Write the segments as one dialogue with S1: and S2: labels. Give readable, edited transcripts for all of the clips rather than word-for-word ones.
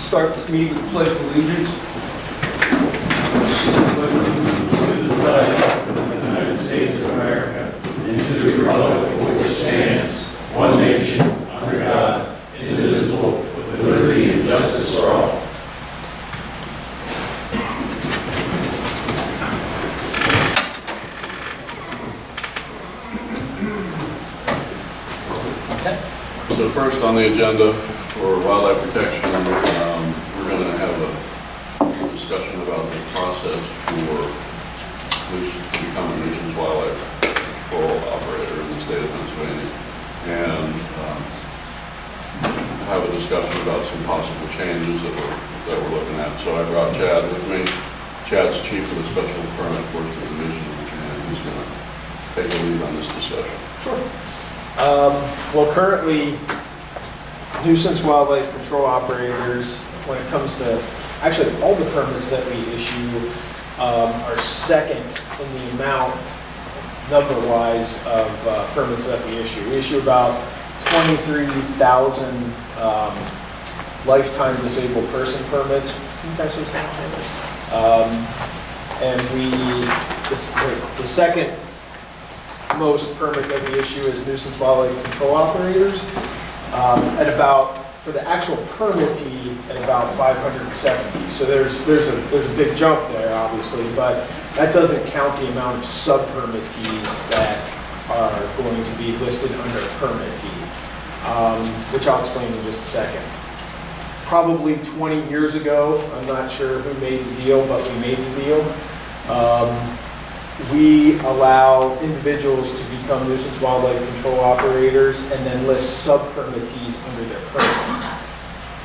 S1: Start this meeting with the Pledge of Allegiance.
S2: To the flag of the United States of America and to the republic for which it stands, one nation, under God, indivisible, with liberty and justice for all.
S3: So first on the agenda for wildlife protection, we're going to have a discussion about the process for who should become a nuisance wildlife control operator in the state of Pennsylvania, and have a discussion about some possible changes that we're looking at. So I brought Chad with me. Chad's chief of the special permit enforcement division, and he's going to take the lead on this discussion.
S4: Sure. Well, currently, nuisance wildlife control operators, when it comes to, actually all the permits that we issue are second in the amount, number-wise, of permits that we issue. We issue about 23,000 lifetime disabled person permits. Can you guys say something? And the second most permit that we issue is nuisance wildlife control operators, at about, for the actual permittee, at about 570. So there's a big jump there, obviously, but that doesn't count the amount of sub-permittees that are going to be listed under permittee, which I'll explain in just a second. Probably 20 years ago, I'm not sure who made the deal, but we made the deal. We allow individuals to become nuisance wildlife control operators and then list sub-permittees under their permit.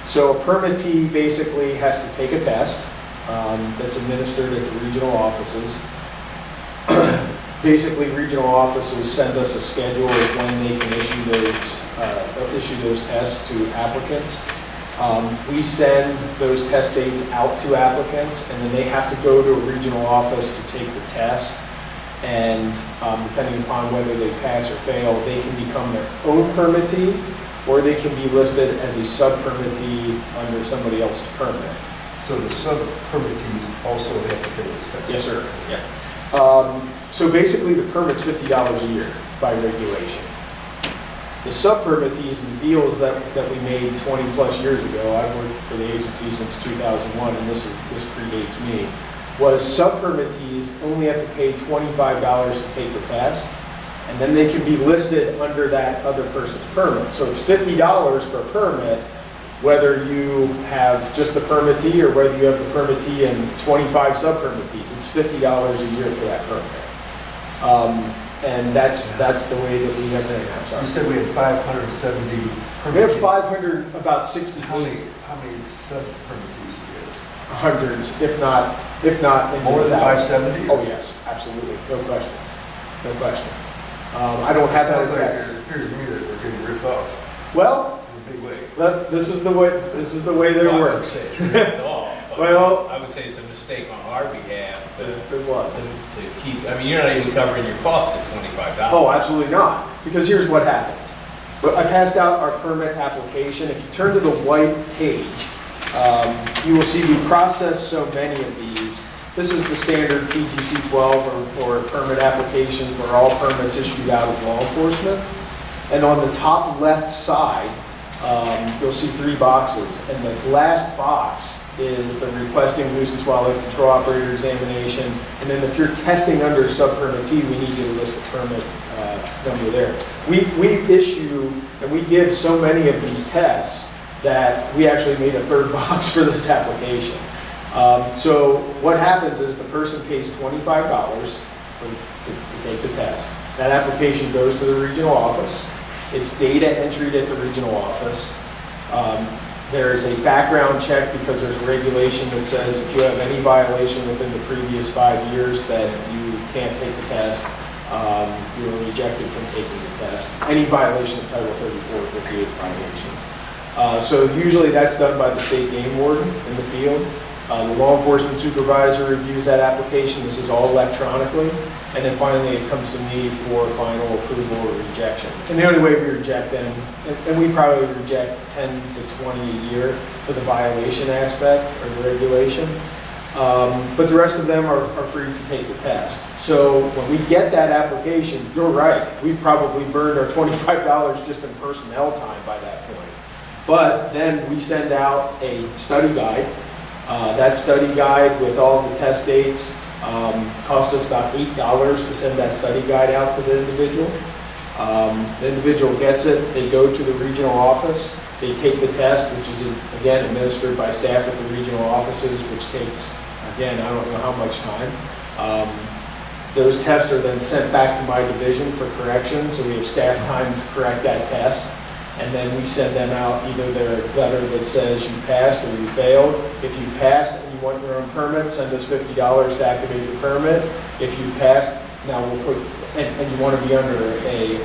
S4: So a permittee basically has to take a test that's administered at the regional offices. Basically, regional offices send us a schedule of when they can issue those tests to applicants. We send those test dates out to applicants, and then they have to go to a regional office to take the test. And depending upon whether they pass or fail, they can become their own permittee, or they can be listed as a sub-permittee under somebody else's permit.
S1: So the sub-permittees also have to pay this tax?
S4: Yes, sir. Yeah. So basically, the permit's $50 a year by regulation. The sub-permittees and the deals that we made 20 plus years ago, I've worked for the agency since 2001, and this predates me, was sub-permittees only have to pay $25 to take the test, and then they can be listed under that other person's permit. So it's $50 per permit, whether you have just the permittee or whether you have the permittee and 25 sub-permittees. It's $50 a year for that permit. And that's the way that we have it now.
S1: You said we had 570 permits.
S4: We have 500, about 60.
S1: How many sub-permittees do we have?
S4: Hundreds, if not into
S1: More
S4: the
S1: than
S4: thousands.
S1: 570?
S4: Oh yes, absolutely, no question, no question. I don't have that
S1: Sounds like
S4: exact.
S1: it appears to me that we're getting ripped off
S4: Well,
S1: in a big way.
S4: this is the way that it
S5: I would
S4: works.
S5: say it's ripped off.
S4: Well-
S5: I would say it's a mistake on our behalf to
S4: It was.
S5: keep, I mean, you're not even covering your cost at $25.
S4: Oh, absolutely not, because here's what happens. But I passed out our permit application. If you turn to the white page, you will see we process so many of these. This is the standard PGC 12 or permit application for all permits issued out of law enforcement. And on the top left side, you'll see 3 boxes. And the last box is the requesting nuisance wildlife control operator examination. And then if you're testing under sub-permittee, we need you to list the permit number there. We issue and we give so many of these tests that we actually made a 3rd box for this application. So what happens is the person pays $25 to take the test. That application goes to the regional office. It's data entered at the regional office. There's a background check because there's a regulation that says if you have any violation within the previous 5 years that you can't take the test, you are rejected from taking the test. Any violation of Title 34 or 58 violations. So usually that's done by the state game warden in the field. The law enforcement supervisor reviews that application. This is all electronically. And then finally, it comes to me for final approval or rejection. And the only way we reject them, and we probably reject 10 to 20 a year for the violation aspect or the regulation. But the rest of them are free to take the test. So when we get that application, you're right, we've probably burned our $25 just in personnel time by that point. But then we send out a study guide. That study guide with all the test dates cost us about $8 to send that study guide out to the individual. The individual gets it, they go to the regional office, they take the test, which is again administered by staff at the regional offices, which takes, again, I don't know how much time. Those tests are then sent back to my division for correction, so we have staff time to correct that test. And then we send them out either their letter that says you passed or you failed. If you've passed and you want your own permit, send us $50 to activate your permit. If you've passed, now we'll put, and you want to be under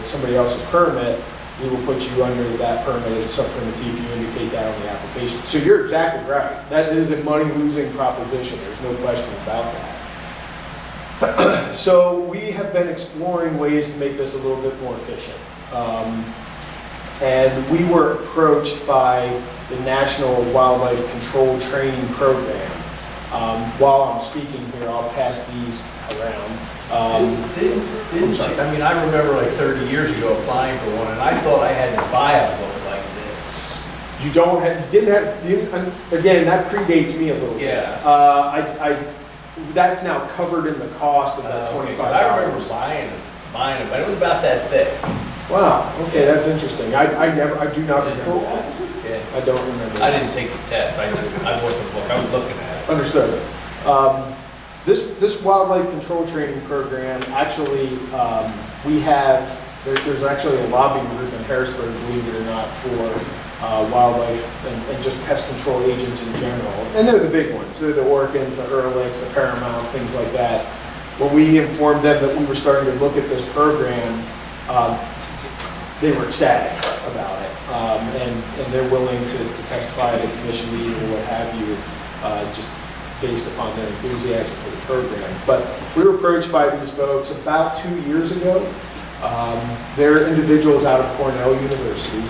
S4: somebody else's permit, we will put you under that permit as a subpermittee if you indicate that on the application. So you're exactly right. That is a money-losing proposition. There's no question about that. So we have been exploring ways to make this a little bit more efficient. And we were approached by the National Wildlife Control Training Program. While I'm speaking here, I'll pass these around.
S5: Didn't you, I mean, I remember like 30 years ago applying for one, and I thought I had to buy a book like this.
S4: You don't have, you didn't have, again, that predates me a little bit.
S5: Yeah.
S4: That's now covered in the cost of that
S5: Okay,
S4: $25.
S5: I remember buying it, but it was about that thick.
S4: Wow, okay, that's interesting. I do not remember that.
S5: Yeah.
S4: I don't remember.
S5: I didn't take the test, I bought the book, I was looking at it.
S4: Understood. This wildlife control training program, actually, we have, there's actually a lobbying group in Harrisburg, believe it or not, for wildlife and just pest control agents in general. And they're the big ones. They're the Orkins, the Ehrlichs, the Paramounts, things like that. When we informed them that we were starting to look at this program, they were ecstatic about it. And they're willing to testify at a commission meeting or what have you, just based upon their enthusiasm for the program. But we were approached by these folks about 2 years ago. They're individuals out of Cornell University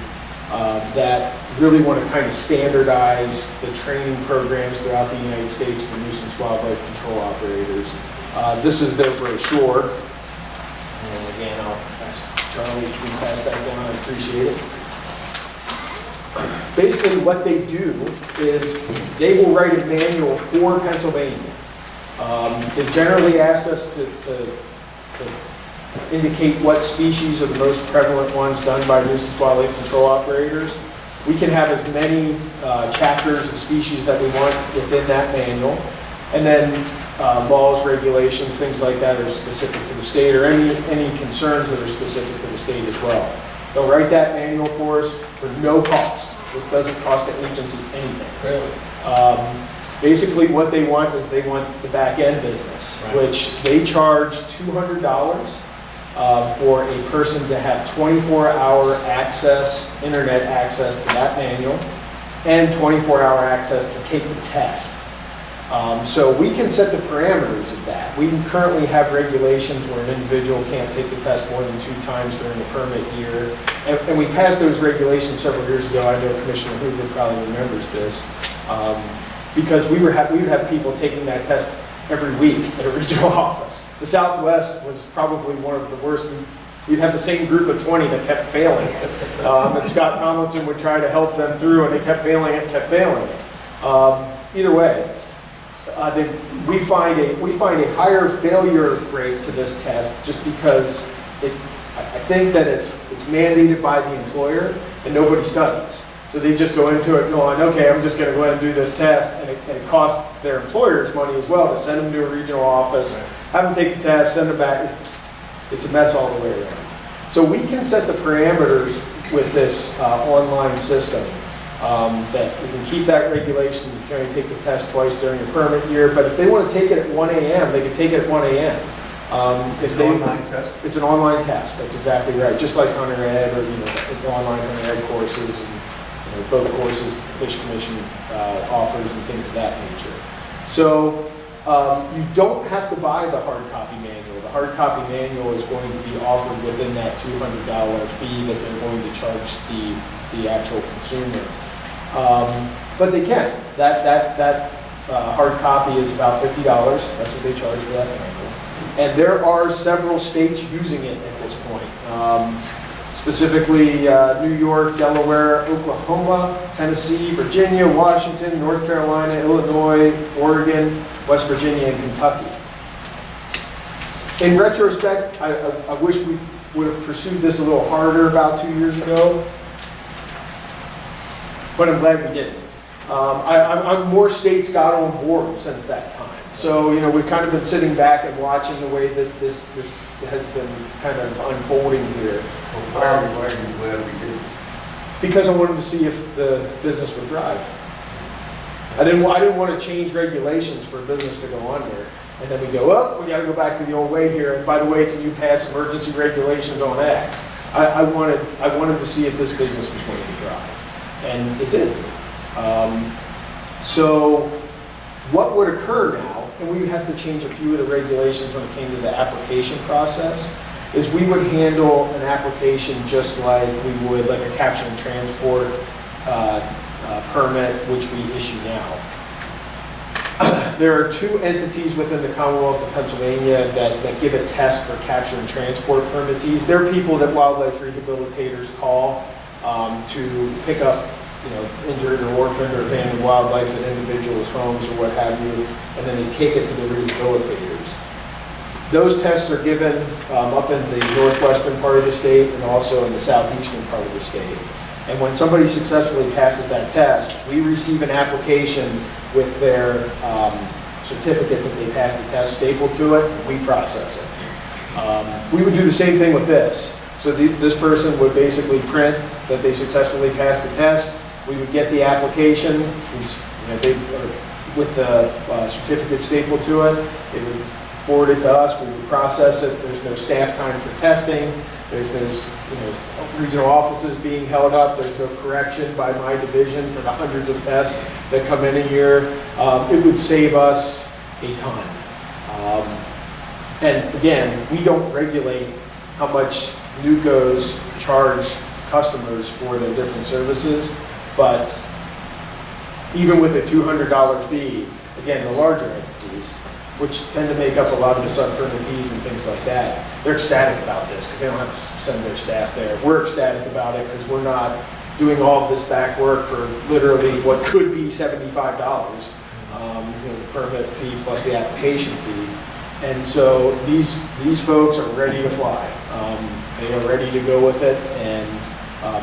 S4: that really want to kind of standardize the training programs throughout the United States for nuisance wildlife control operators. This is their brochure. And again, I'll ask Charlie if you can pass that down, I appreciate it. Basically what they do is they will write a manual for Pennsylvania. They generally ask us to indicate what species are the most prevalent ones done by nuisance wildlife control operators. We can have as many chapters of species that we want within that manual. And then laws, regulations, things like that are specific to the state, or any concerns that are specific to the state as well. They'll write that manual for us for no cost. This doesn't cost the agency anything.
S5: Really?
S4: Basically what they want is they want the back end business,
S5: right,
S4: which they charge $200 for a person to have 24-hour access, internet access to that manual, and 24-hour access to take the test. So we can set the parameters of that. We currently have regulations where an individual can't take the test more than 2 times during the permit year. And we passed those regulations several years ago. I know Commissioner Hoover probably remembers this. Because we would have people taking that test every week at a regional office. The Southwest was probably one of the worst. We'd have the same group of 20 that kept failing it. And Scott Tomlinson would try to help them through, and they kept failing it, Either way, we find a higher failure rate to this test just because I think that it's mandated by the employer and nobody studies. So they just go into it going, okay, I'm just going to go ahead and do this test, and it costs their employers money as well to send them to a regional office, have them take the test, send them back. It's a mess all the way around. So we can set the parameters with this online system that we can keep that regulation. You can only take the test twice during the permit year, but if they want to take it at 1 a.m., they can take it at 1 a.m.
S1: It's an online test?
S4: It's an online test, that's exactly right. Just like Hunter Ed or online Hunter Ed courses and boat courses the Fish Commission offers and things of that nature. So you don't have to buy the hard copy manual. The hard copy manual is going to be offered within that $200 fee that they're going to charge the actual consumer. But they can. That hard copy is about $50. That's what they charge for that manual. And there are several states using it at this point. Specifically New York, Delaware, Oklahoma, Tennessee, Virginia, Washington, North Carolina, Illinois, Oregon, West Virginia, and Kentucky. In retrospect, I wish we would have pursued this a little harder about 2 years ago, but I'm glad we didn't. More states got on board since that time. So, you know, we've kind of been sitting back and watching the way this has been kind of unfolding here.
S1: Why are you glad we did?
S4: Because I wanted to see if the business would thrive. I didn't want to change regulations for a business to go under. And then we go, oh, we got to go back to the old way here. And by the way, can you pass emergency regulations on X? I wanted to see if this business was going to thrive. And it did. So what would occur now, and we would have to change a few of the regulations when it came to the application process, is we would handle an application just like we would like a capture and transport permit, which we issue now. There are two entities within the Commonwealth of Pennsylvania that give a test for capture and transport permittees. They're people that wildlife rehabilitators call to pick up, you know, injured or orphaned or abandoned wildlife at individuals' homes or what have you, and then they take it to the rehabilitators. Those tests are given up in the northwestern part of the state and also in the southeastern part of the state. And when somebody successfully passes that test, we receive an application with their certificate that they passed the test stapled to it, and we process it. We would do the same thing with this. So this person would basically print that they successfully passed the test. We would get the application, with the certificate stapled to it. They would forward it to us. We would process it. There's no staff time for testing. There's regional offices being held up. There's no correction by my division for the hundreds of tests that come in a year. It would save us a ton. And again, we don't regulate how much NUCOs charge customers for their different services, but even with a $200 fee, again, the larger entities, which tend to make up a lot of the sub-permittees and things like that, they're ecstatic about this because they don't have to send their staff there. We're ecstatic about it because we're not doing all of this back work for literally what could be $75, the permit fee plus the application fee. And so these folks are ready to fly. They are ready to go with it, and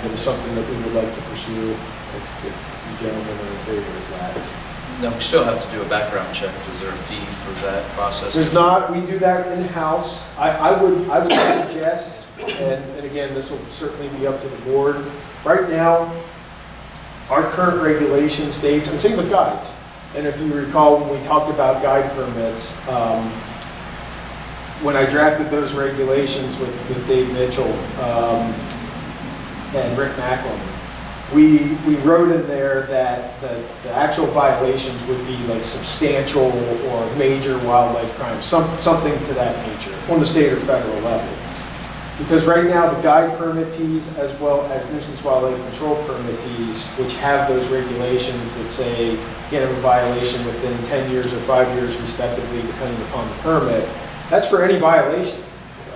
S4: it is something that we would like to pursue if you gentlemen are in favor of that.
S6: Now, we still have to do a background check. Is there a fee for that process?
S4: There's not. We do that in-house. I would suggest, and again, this will certainly be up to the board. Right now, our current regulation states, and same with guides, and if you recall when we talked about guide permits, when I drafted those regulations with Dave Mitchell and Rick Macklin, we wrote in there that the actual violations would be like substantial or major wildlife crimes, something to that nature, on the state or federal level. Because right now the guide permittees as well as nuisance wildlife control permittees, which have those regulations that say you can't have a violation within 10 years or 5 years respectively, depending upon the permit, that's for any violation.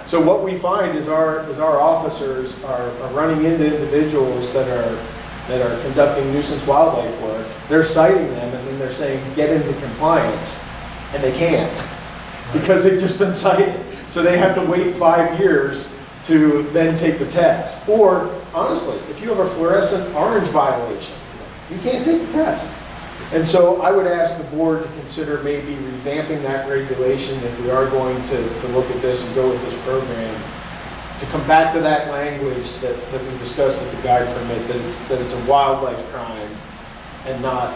S4: So what we find is our officers are running into individuals that are conducting nuisance wildlife work. They're citing them and then they're saying get into compliance, and they can't because they've just been cited. So they have to wait 5 years to then take the test. Or honestly, if you have a fluorescent orange violation, you can't take the test. And so I would ask the board to consider maybe revamping that regulation if we are going to look at this and go with this program, to come back to that language that we discussed with the guide permit, that it's a wildlife crime and not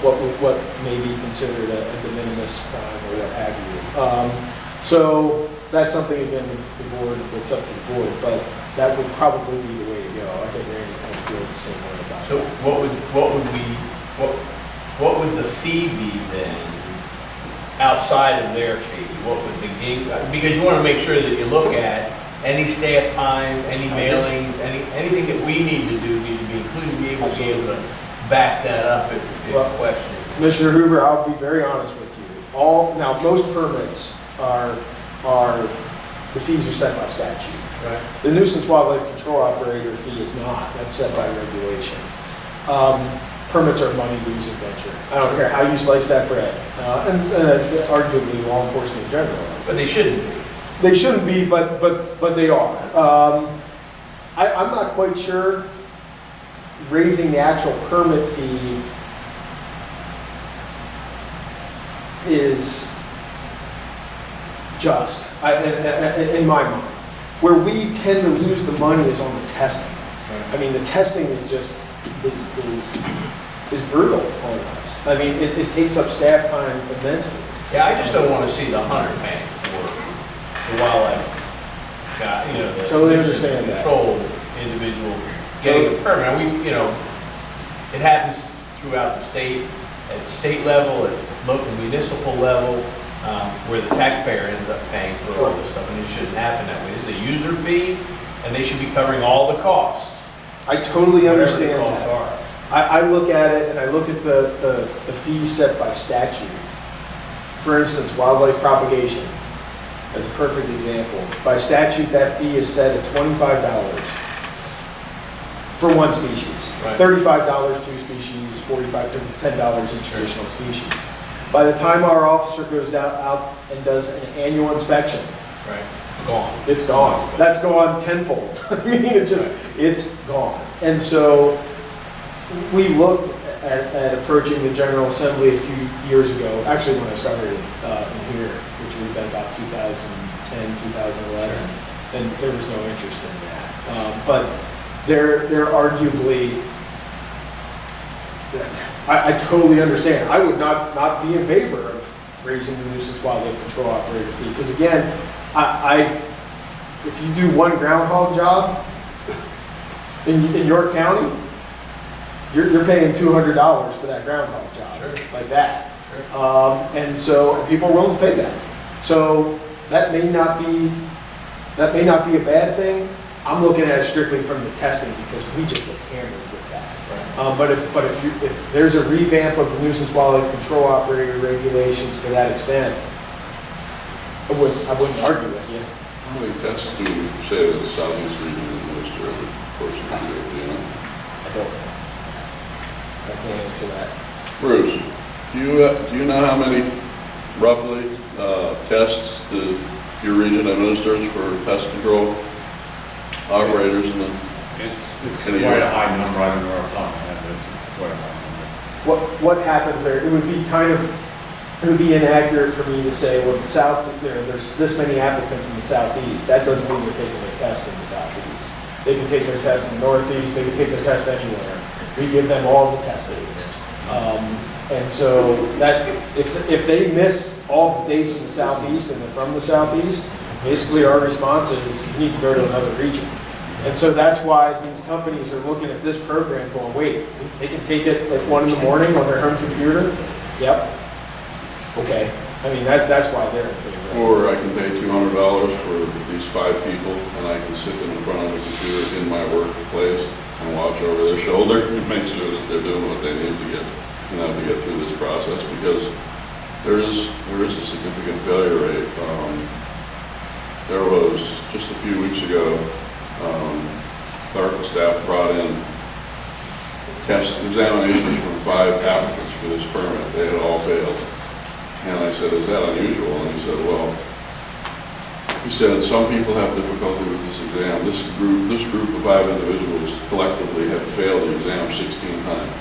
S4: what may be considered a de minimis crime or what have you. So that's something, again, the board, it's up to the board, but that would probably be the way to go. I think Randy kind of feels the same way about
S5: So
S4: that.
S5: what what would the fee be then, outside of their fee? What would the gig, because you want to make sure that you look at any staff time, any mailings, anything that we need to do need to be included, be able to back that up if questioned.
S4: Commissioner Hoover, I'll be very honest with you. Now, most permits are, the fees are set by statute.
S5: Right.
S4: The nuisance wildlife control operator fee is not, that's set by regulation. Permits are money losing venture. I don't care how you slice that bread. And arguably law enforcement in general.
S5: But they shouldn't be.
S4: They shouldn't be, but they are. I'm not quite sure raising the actual permit fee is just, in my mind. Where we tend to lose the money is on the testing. I mean, the testing is just, is brutal on us. I mean, it takes up staff time immensely.
S5: Yeah, I just don't want to see the hunter paying for the wildlife guy, the
S4: Totally
S5: nuisance
S4: understand that.
S5: control individual getting a permit. And it happens throughout the state, at state level, at local municipal level, where the taxpayer ends up paying for all this stuff, and it shouldn't happen that way. It's a user fee, and they should be covering all the costs.
S4: I totally understand
S5: Whatever the
S4: that.
S5: costs are.
S4: I look at it and I look at the fees set by statute. For instance, wildlife propagation, as a perfect example. By statute, that fee is set at $25 for one species.
S5: Right.
S4: $35 two species, $45 because it's $10 each additional species. By the time our officer goes out and does an annual inspection,
S5: Right. It's gone.
S4: it's gone. That's gone tenfold. I mean, it's gone. And so we looked at approaching the General Assembly a few years ago, actually when I started in here, which would have been about 2010, 2011, and there was no interest in that. But they're arguably, I totally understand. I would not be in favor of raising the nuisance wildlife control operator fee, because again, if you do one groundhog job in York County, you're paying $200 for that groundhog job,
S5: Sure.
S4: like that.
S5: Sure.
S4: And so people are willing to pay that. So that may not be a bad thing. I'm looking at it strictly from the testing because we just get hammered with that.
S5: Right.
S4: But if there's a revamp of the nuisance wildlife control operator regulations to that extent, I wouldn't argue with you.
S3: How many tests do you say that the southeast region administer every course of the year, do you know?
S4: I don't know. I can't answer that.
S3: Bruce, do you know how many roughly tests your region administers for pest control operators in the?
S2: It's
S3: In a
S2: quite
S3: year.
S2: a high number, I don't know off the top of my head, but it's quite a high number.
S4: What happens there? It would be inaccurate for me to say, well, there's this many applicants in the southeast. That doesn't mean they're taking their test in the southeast. They can take their test in the northeast. They can take their test anywhere. We give them all the test dates. And so that if they miss all the dates in the southeast and they're from the southeast, basically our response is you need to go to another region. And so that's why these companies are looking at this program going, wait, they can take it at 1 in the morning on their home computer? Yep. Okay. I mean, that's why they're in favor.
S3: Or I can pay $200 for these 5 people, and I can sit them in front of the computer in my workplace and watch over their shoulder and make sure that they're doing what they need to get through this process, because there is a significant failure rate. There was just a few weeks ago, clerical staff brought in test examinations from 5 applicants for this permit. They had all failed. And I said, is that unusual? And he said, well, some people have difficulty with this exam. This group of 5 individuals collectively have failed the exam 16 times.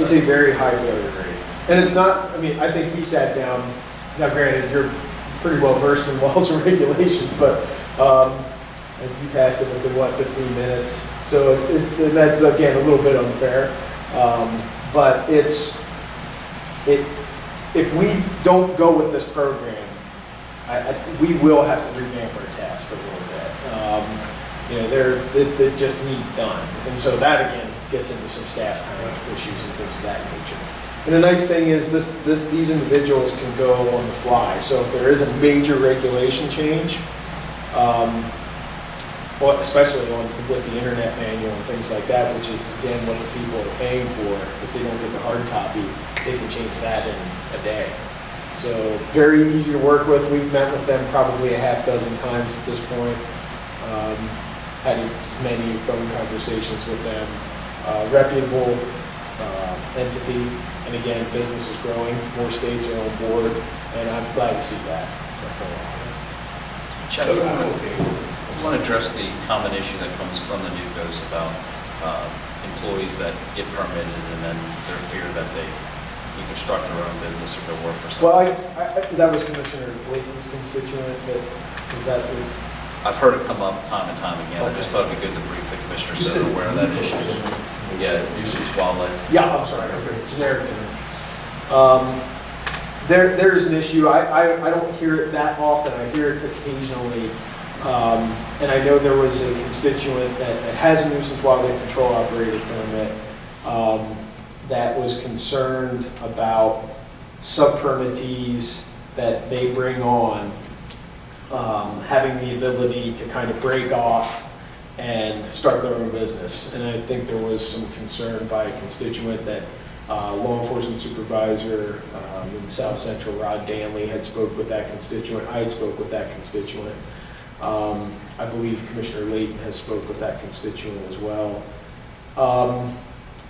S4: It's a very high failure rate. And it's not, I mean, I think he sat down, now granted, you're pretty well versed in laws and regulations, but and you passed it within, 15 minutes? So that's, again, a little bit unfair. But if we don't go with this program, we will have to revamp our test a little bit. It just needs done. And so that, again, gets into some staff time issues and things of that nature. And the nice thing is these individuals can go on the fly. So if there is a major regulation change, well, especially with the internet manual and things like that, which is again what the people are paying for, if they don't get the hard copy, they can change that in a day. So very easy to work with. We've met with them probably a half dozen times at this point. Had many phone conversations with them. Reputable entity, and again, business is growing, more states are on board, and I'm glad to see that.
S6: Chad, you want to address the common issue that comes from the NUCOs about employees that get permitted and then their fear that they either start their own business or go work for someone?
S4: Well, that was Commissioner Layton's constituent, was that the...
S6: I've heard it come up time and time again. I just thought it'd be good to brief the commissioner so they're aware of that issue. Yeah, nuisance wildlife.
S4: Yeah, I'm sorry, generic term. There's an issue, I don't hear it that often, I hear it occasionally. And I know there was a constituent that has a nuisance wildlife control operator permit that was concerned about sub-permittees that they bring on having the ability to kind of break off and start their own business. And I think there was some concern by a constituent that law enforcement supervisor in South Central, Rod Danley, had spoke with that constituent. I had spoke with that constituent. I believe Commissioner Layton has spoke with that constituent as well.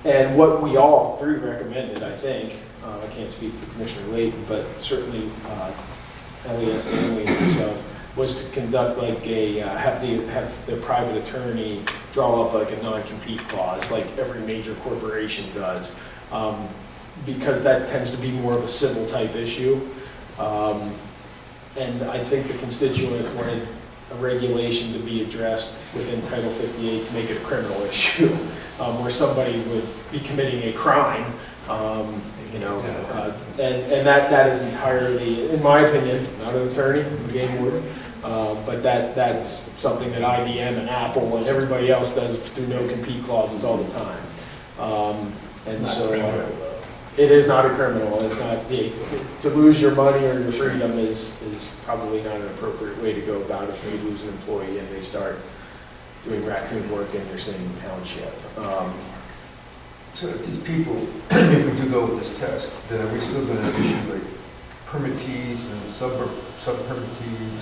S4: And what we all three recommended, I think, I can't speak for Commissioner Layton, but certainly LES Danley and myself, was to conduct like a, have the private attorney draw up like a non-compete clause, like every major corporation does, because that tends to be more of a civil type issue. And I think the constituent wanted a regulation to be addressed within Title 58 to make it a criminal issue, where somebody would be committing a crime, and that is entirely, in my opinion, not an attorney, I'm a game warden, but that's something that IBM and Apple and everybody else does through no compete clauses all the time. And so it is not a criminal. It's not to lose your money or your freedom is probably not an appropriate way to go about it. If you lose an employee and they start doing raccoon work in your same township.
S1: So if these people, if we do go with this test, then are we still going to issue like permittees and sub-permittees?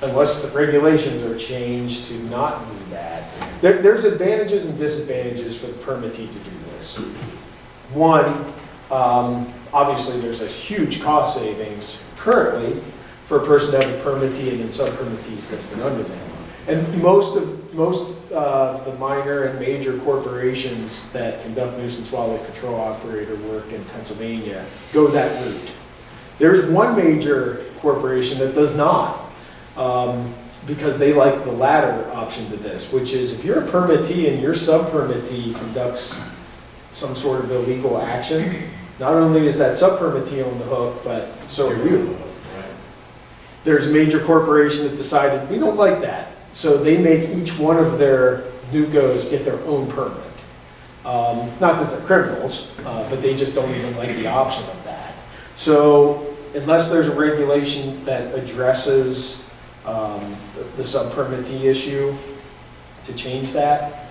S4: Unless the regulations are changed to not do that. There's advantages and disadvantages for the permittee to do this. One, obviously there's a huge cost savings currently for a person to have a permittee and then sub-permittees listed under them. And most of the minor and major corporations that conduct nuisance wildlife control operator work in Pennsylvania go that route. There's one major corporation that does not, because they like the latter option to this, which is if you're a permittee and your sub-permittee conducts some sort of illegal action, not only is that sub-permittee on the hook, but so are you. There's a major corporation that decided, we don't like that. So they make each one of their NUCOs get their own permit. Not that they're criminals, but they just don't even like the option of that. So unless there's a regulation that addresses the sub-permittee issue to change that,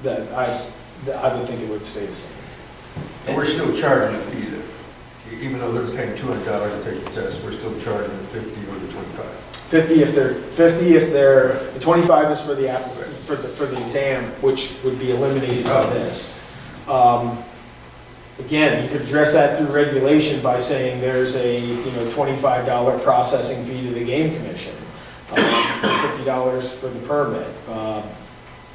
S4: I would think it would stay the same.
S1: And we're still charging a fee there. Even though they're paying $200 to take the test, we're still charging the 50 or the 25.
S4: 50 if they're, the 25 is for the applicant, for the exam, which would be eliminated by this. Again, you could address that through regulation by saying there's a $25 processing fee to the game commission, $50 for the permit.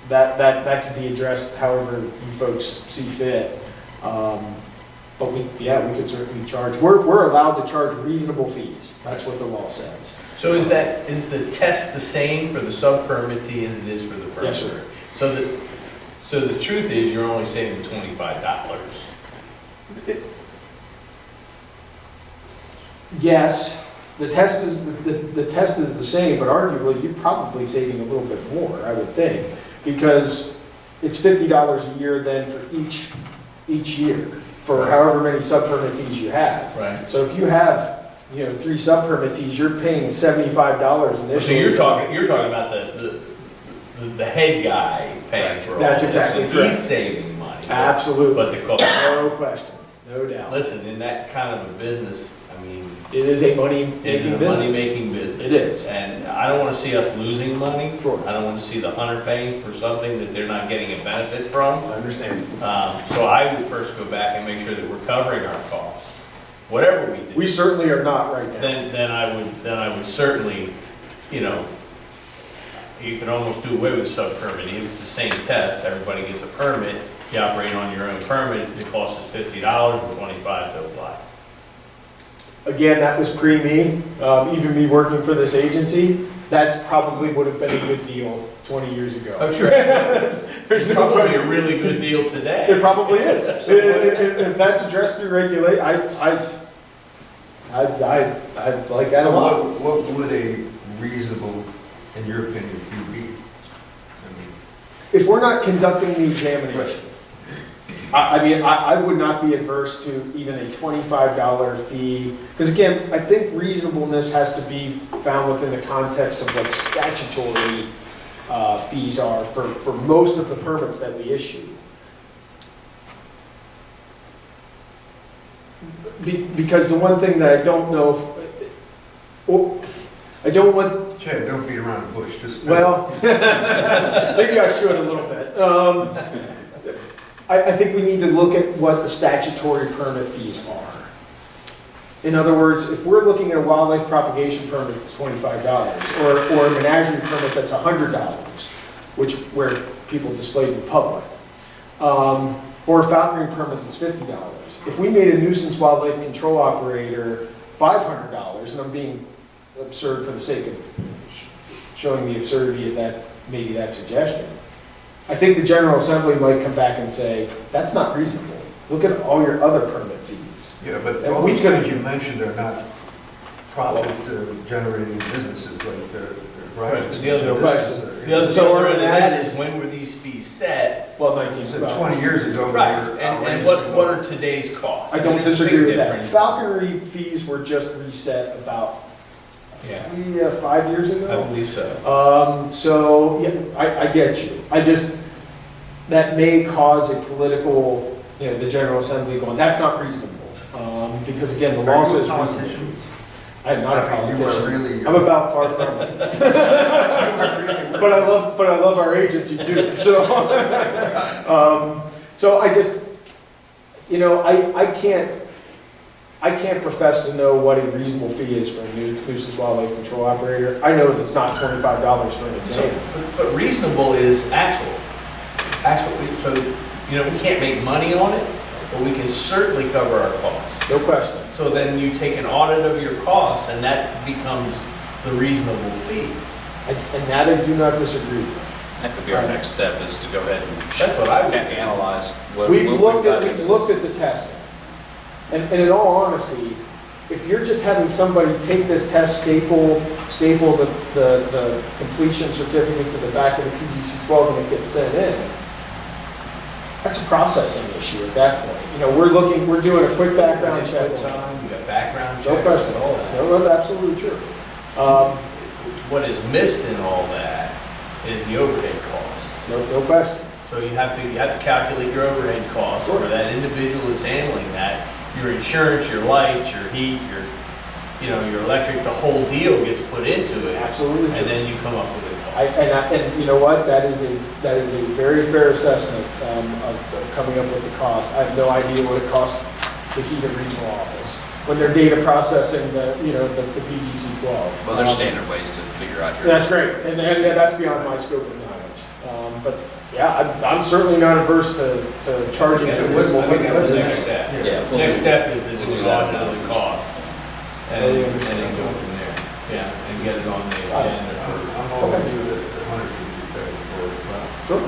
S4: That could be addressed however you folks see fit. But we could certainly charge. We're allowed to charge reasonable fees. That's what the law says.
S5: So is the test the same for the sub-permittee as it is for the permitter?
S4: Yes, sir.
S5: So the truth is you're only saving $25.
S4: Yes, the test is the same, but arguably you're probably saving a little bit more, I would think, because it's $50 a year then for each year, for however many sub-permittees you have.
S5: Right.
S4: So if you have, 3 sub-permittees, you're paying $75 initially.
S5: So you're talking about the head guy paying for all
S4: That's
S5: this.
S4: exactly
S5: So
S4: correct.
S5: He's saving money.
S4: Absolutely.
S5: But the cost,
S4: No question, no doubt.
S5: listen, in that kind of a business, I mean,
S4: It is a
S5: it's
S4: money-making
S5: a
S4: business.
S5: money-making business.
S4: It is.
S5: And I don't want to see us losing money.
S4: Sure.
S5: I don't want to see the hunter paying for something that they're not getting a benefit from.
S4: I understand.
S5: So I would first go back and make sure that we're covering our costs, whatever we do.
S4: We certainly are not right now.
S5: Then I would certainly, you could almost do away with sub-permitting. If it's the same test, everybody gets a permit, you operate on your own permit, the cost is $50 or $25 to apply.
S4: Again, that was pre-me, even me working for this agency, that's probably would have been a good deal 20 years ago.
S5: I'm sure
S4: There's
S5: it's
S4: no
S5: probably
S4: question.
S5: a really good deal today.
S4: It probably is. If that's addressed through regulate, I'd like that a
S1: So
S4: lot.
S1: what would a reasonable, in your opinion, fee be? I mean,
S4: If we're not conducting the examination, I would not be adverse to even a $25 fee. Because again, I think reasonableness has to be found within the context of what statutory fees are for most of the permits that we issue. Because the one thing that I don't know I don't want,
S1: Chad, don't beat around the bush, just.
S4: well, maybe I should a little bit. I think we need to look at what the statutory permit fees are. In other words, if we're looking at a wildlife propagation permit that's $25, or a menagerie permit that's $100, where people display in public, or a falconry permit that's $50. If we made a nuisance wildlife control operator $500, and I'm being absurd for the sake of showing the absurdity of that, maybe that suggestion, I think the General Assembly might come back and say, that's not reasonable. Look at all your other permit fees.
S1: Yeah, but
S4: And
S1: all
S4: we
S1: the
S4: could-
S1: things you mentioned are not profit generating businesses like the garage.
S5: The other-
S4: No question.
S5: The other
S4: So
S5: part
S4: our
S5: of that
S4: menagerie-
S5: is, when were these fees set?
S4: Well,
S1: So 20 years ago. they
S5: Right,
S1: were
S5: and
S1: outrageously
S5: what
S1: low.
S5: are today's costs?
S4: I don't
S5: mean, there's a
S4: disagree
S5: big
S4: with that.
S5: difference.
S4: Falconry fees were just reset about
S5: Yeah.
S4: 5 years
S5: I
S4: ago.
S5: believe so.
S4: So, yeah, I get you. That may cause a political, the General Assembly going, that's not reasonable. Because again, the
S1: Are
S4: law
S1: you a
S4: says
S1: politician?
S4: reasonable. I'm not a
S1: I mean, you are
S4: politician.
S1: really.
S4: I'm about far from it. But I love our agency too, so. So I just, I can't profess to know what a reasonable fee is for a nuisance wildlife control operator. I know that it's not $25 for an exam.
S5: But reasonable is actual. So, we can't make money on it, but we can certainly cover our costs.
S4: No question.
S5: So then you take an audit of your costs, and that becomes the reasonable fee.
S4: And that I do not disagree with.
S6: That could be our next step, is to go ahead and
S5: That's what I would do.
S6: analyze what
S4: We've looked
S6: got
S4: at
S6: into
S4: the testing. And in all honesty, if you're just having somebody take this test, staple the completion certificate to the back of the PGC-12 and it gets sent in, that's a processing issue at that point. We're doing a quick background check.
S5: You got background
S4: No
S5: checks
S4: question.
S5: and all that.
S4: No, that's absolutely true.
S5: What is missed in all that is the overhead costs.
S4: No question.
S5: So you have to calculate your overhead costs
S4: Sure.
S5: for that individual that's handling that. Your insurance, your lights, your heat, your electric, the whole deal gets put into it.
S4: Absolutely
S5: And
S4: true.
S5: then you come up with a cost.
S4: And you know what? That is a very fair assessment of coming up with the cost. I have no idea what it costs to heat a regional office when they're data processing the PGC-12.
S6: Well, there's standard ways to figure out your.
S4: That's great, and that's beyond my scope of knowledge. But yeah, I'm certainly not averse to charging
S5: I
S4: a
S5: think
S4: reasonable fee.
S5: that's the next step.
S6: Yeah, we'll
S5: Next
S6: do-
S5: step is to
S6: we'll
S5: do
S6: do
S5: an
S6: that
S5: audit of
S6: analysis.
S5: the cost. And
S4: Totally
S5: then
S4: understand.
S5: go from there. Yeah, and get it on the agenda for.
S1: I'm all with you that the hunter should be paid for it.
S4: Sure.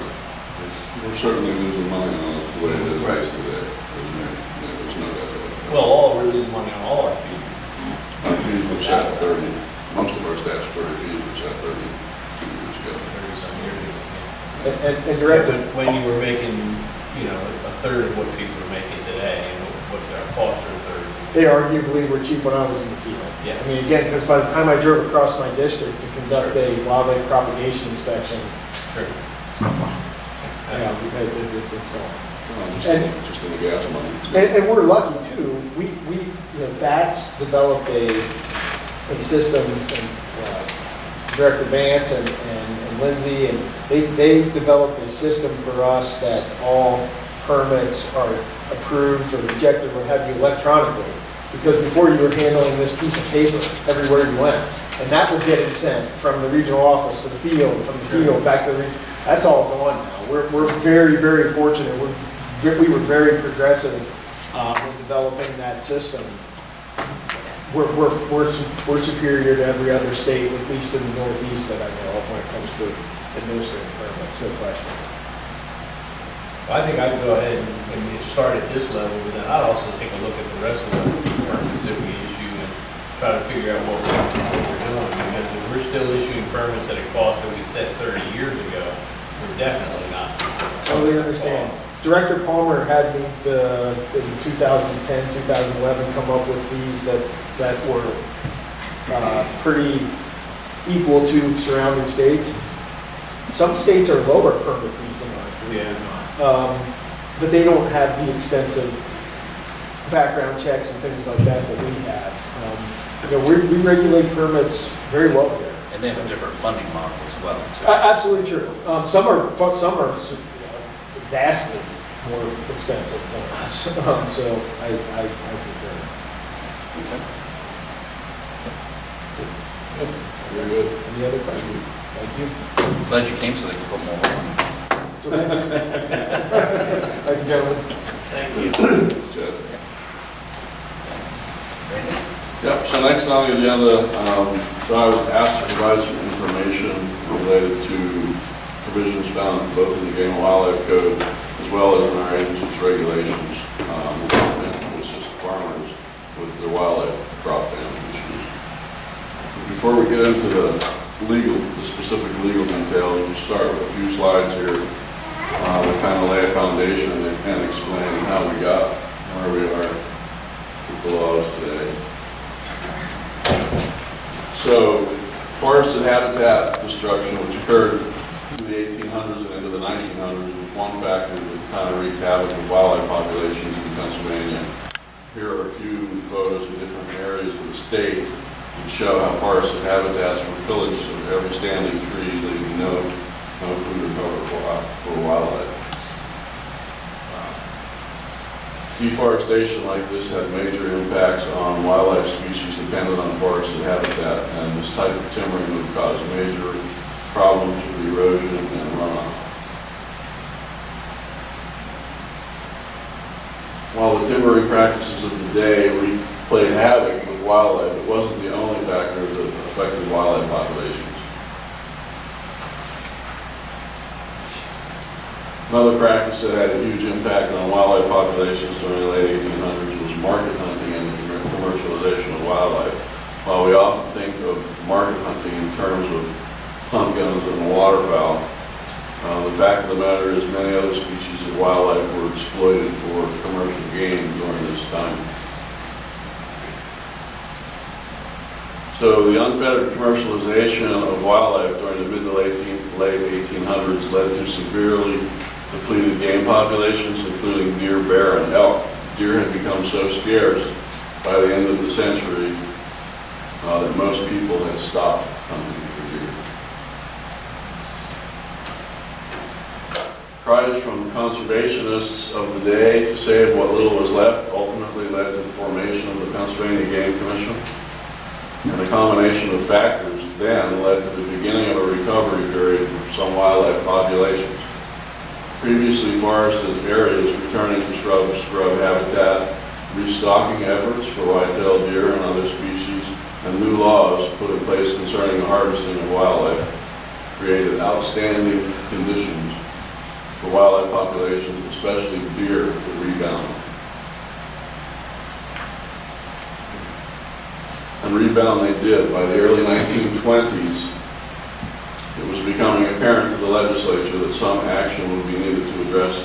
S3: We're certainly losing money on the way it is priced today. There's no doubt about that.
S5: Well, all we're losing money on all our fees.
S3: Our fees were set at 30, most of our statutory fees were set 32 years ago.
S5: 30-some years ago.
S4: And Director,
S5: But when you were third of what people are making today, and what their costs are a third.
S4: They arguably were cheap when I was in the field.
S5: Yeah.
S4: I mean, again, because by the time I drove across my district to conduct a wildlife propagation inspection,
S5: Sure.
S4: yeah, it's gone.
S3: Just in the gas money.
S4: And we're lucky too. We that's developed a system, and Director Vance and Lindsay, and they developed a system for us that all permits are approved or rejected, what have you, electronically. Because before you were handling this piece of paper everywhere you went, and that was getting sent from the regional office to the field, from the field back to the region. That's all gone now. We're very, very fortunate. We were very progressive in developing that system. We're superior to every other state, at least in the Northeast that I know of when it comes to administering permits, no question.
S5: Well, I think I'd go ahead and start at this level, but then I'd also take a look at the rest of the permits that we issue and try to figure out what we're doing. Because if we're still issuing permits at a cost that we set 30 years ago, we're definitely not.
S4: Totally understand. Director Palmer had me in 2010, 2011 come up with fees that were pretty equal to surrounding states. Some states are lower permit fees than ours. believe it or not. But they don't have the extensive background checks and things like that that we have. We regulate permits very well here.
S6: And they have a different funding model as well, too.
S4: Absolutely true. Some are vastly more expensive than us. So I concur.
S3: Very good.
S4: Any other questions? Thank you.
S6: Glad you came so they could put more on.
S4: It's okay. Thank you, gentlemen.
S5: Thank you.
S3: Good. Yep, so next on the agenda, so I was asked to provide some information related to provisions found both in the Game and Wildlife Code as well as in our agency's regulations, meant to assist farmers with their wildlife crop damage issues. Before we get into the specific legal details, we'll start with a few slides here to kind of lay a foundation and explain how we got where we are with the laws today. So, forest and habitat destruction, which occurred in the 1800s and into the 1900s, was one factor that kind of wreaked havoc with wildlife populations in Pennsylvania. Here are a few photos of different areas of the state that show how forests and habitats were pillaged of every standing tree, leaving no food or cover for wildlife. Deforestation like this had major impacts on wildlife species dependent on forest and habitat, and this type of timbering would cause major problems with erosion and runoff. While the timbering practices of the day played havoc with wildlife, it wasn't the only factor that affected wildlife populations. Another practice that had a huge impact on wildlife populations during the late 1800s was market hunting and the commercialization of wildlife. While we often think of market hunting in terms of hunt guns and waterfowl, the fact of the matter is many other species of wildlife were exploited for commercial gain during this time. So the unfettered commercialization of wildlife during the mid to late 1800s led to severely depleted game populations, including deer, bear, and elk. Deer had become so scarce by the end of the century that most people had stopped hunting for deer. Cries from conservationists of the day to save what little was left ultimately led to the formation of the Pennsylvania Game Commission. And a combination of factors then led to the beginning of a recovery period for some wildlife populations. Previously forested areas returning to scrub habitat, restocking efforts for white-tailed deer and other species, and new laws put in place concerning the harvesting of wildlife created outstanding conditions for wildlife populations, especially deer, to rebound. And rebound they did. By the early 1920s, it was becoming apparent to the legislature that some action would be needed to address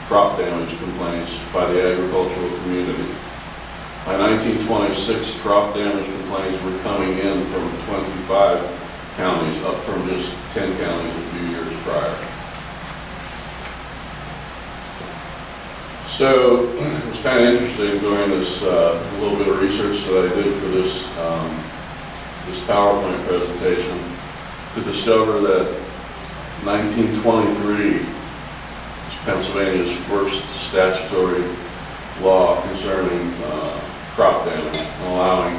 S3: crop damage complaints by the agricultural community. By 1926, crop damage complaints were coming in from 25 counties, up from just 10 counties a few years prior. So it was kind of interesting doing this little bit of research that I did for this this PowerPoint presentation to discover that 1923 was Pennsylvania's first statutory law concerning crop damage, and allowing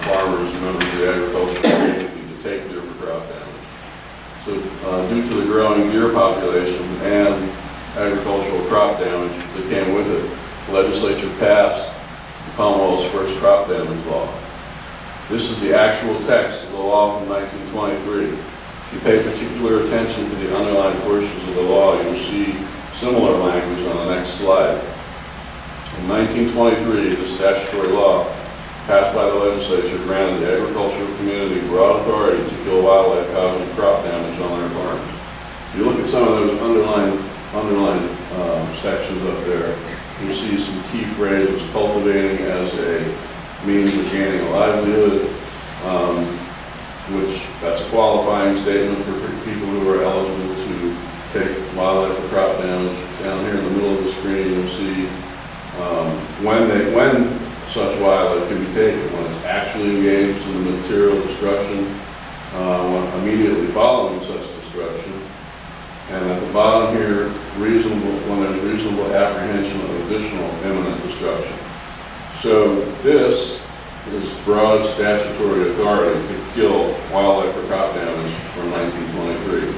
S3: farmers, members of the agricultural community, to take deer for crop damage. So due to the growing deer population and agricultural crop damage that came with it, the legislature passed the Commonwealth's first crop damage law. This is the actual text of the law from 1923. If you pay particular attention to the underlying portions of the law, you'll see similar language on the next slide. In 1923, the statutory law passed by the legislature granted the agricultural community broad authority to kill wildlife causing crop damage on their farms. If you look at some of those underlined sections up there, you see some key phrases: cultivating as a means of gaining a livelihood, which that's a qualifying statement for people who are eligible to take wildlife for crop damage. Down here in the middle of the screen, you'll see when such wildlife can be taken, when it's actually engaged in the material destruction, immediately following such destruction. And at the bottom here, when there's reasonable apprehension of additional imminent destruction. So this is broad statutory authority to kill wildlife for crop damage from 1923.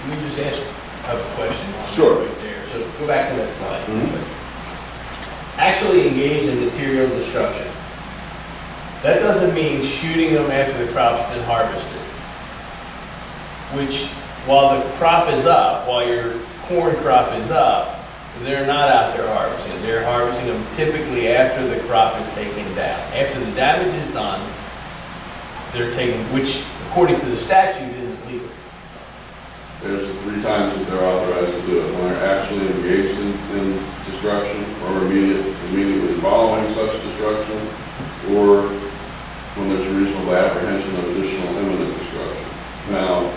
S5: Can we just ask a question?
S3: Sure.
S5: Right there. So go back to that slide.
S3: Mm-hmm.
S5: Actually engage in material destruction. That doesn't mean shooting them after the crop's been harvested. Which, while the crop is up, while your corn crop is up, they're not out there harvesting. They're harvesting them typically after the crop is taken down. After the damage is done, they're taking, which according to the statute isn't legal.
S3: There's the 3 times that they're authorized to do it: when they're actually engaged in destruction, or immediately following such destruction, or when there's a reasonable apprehension of additional imminent destruction. Now,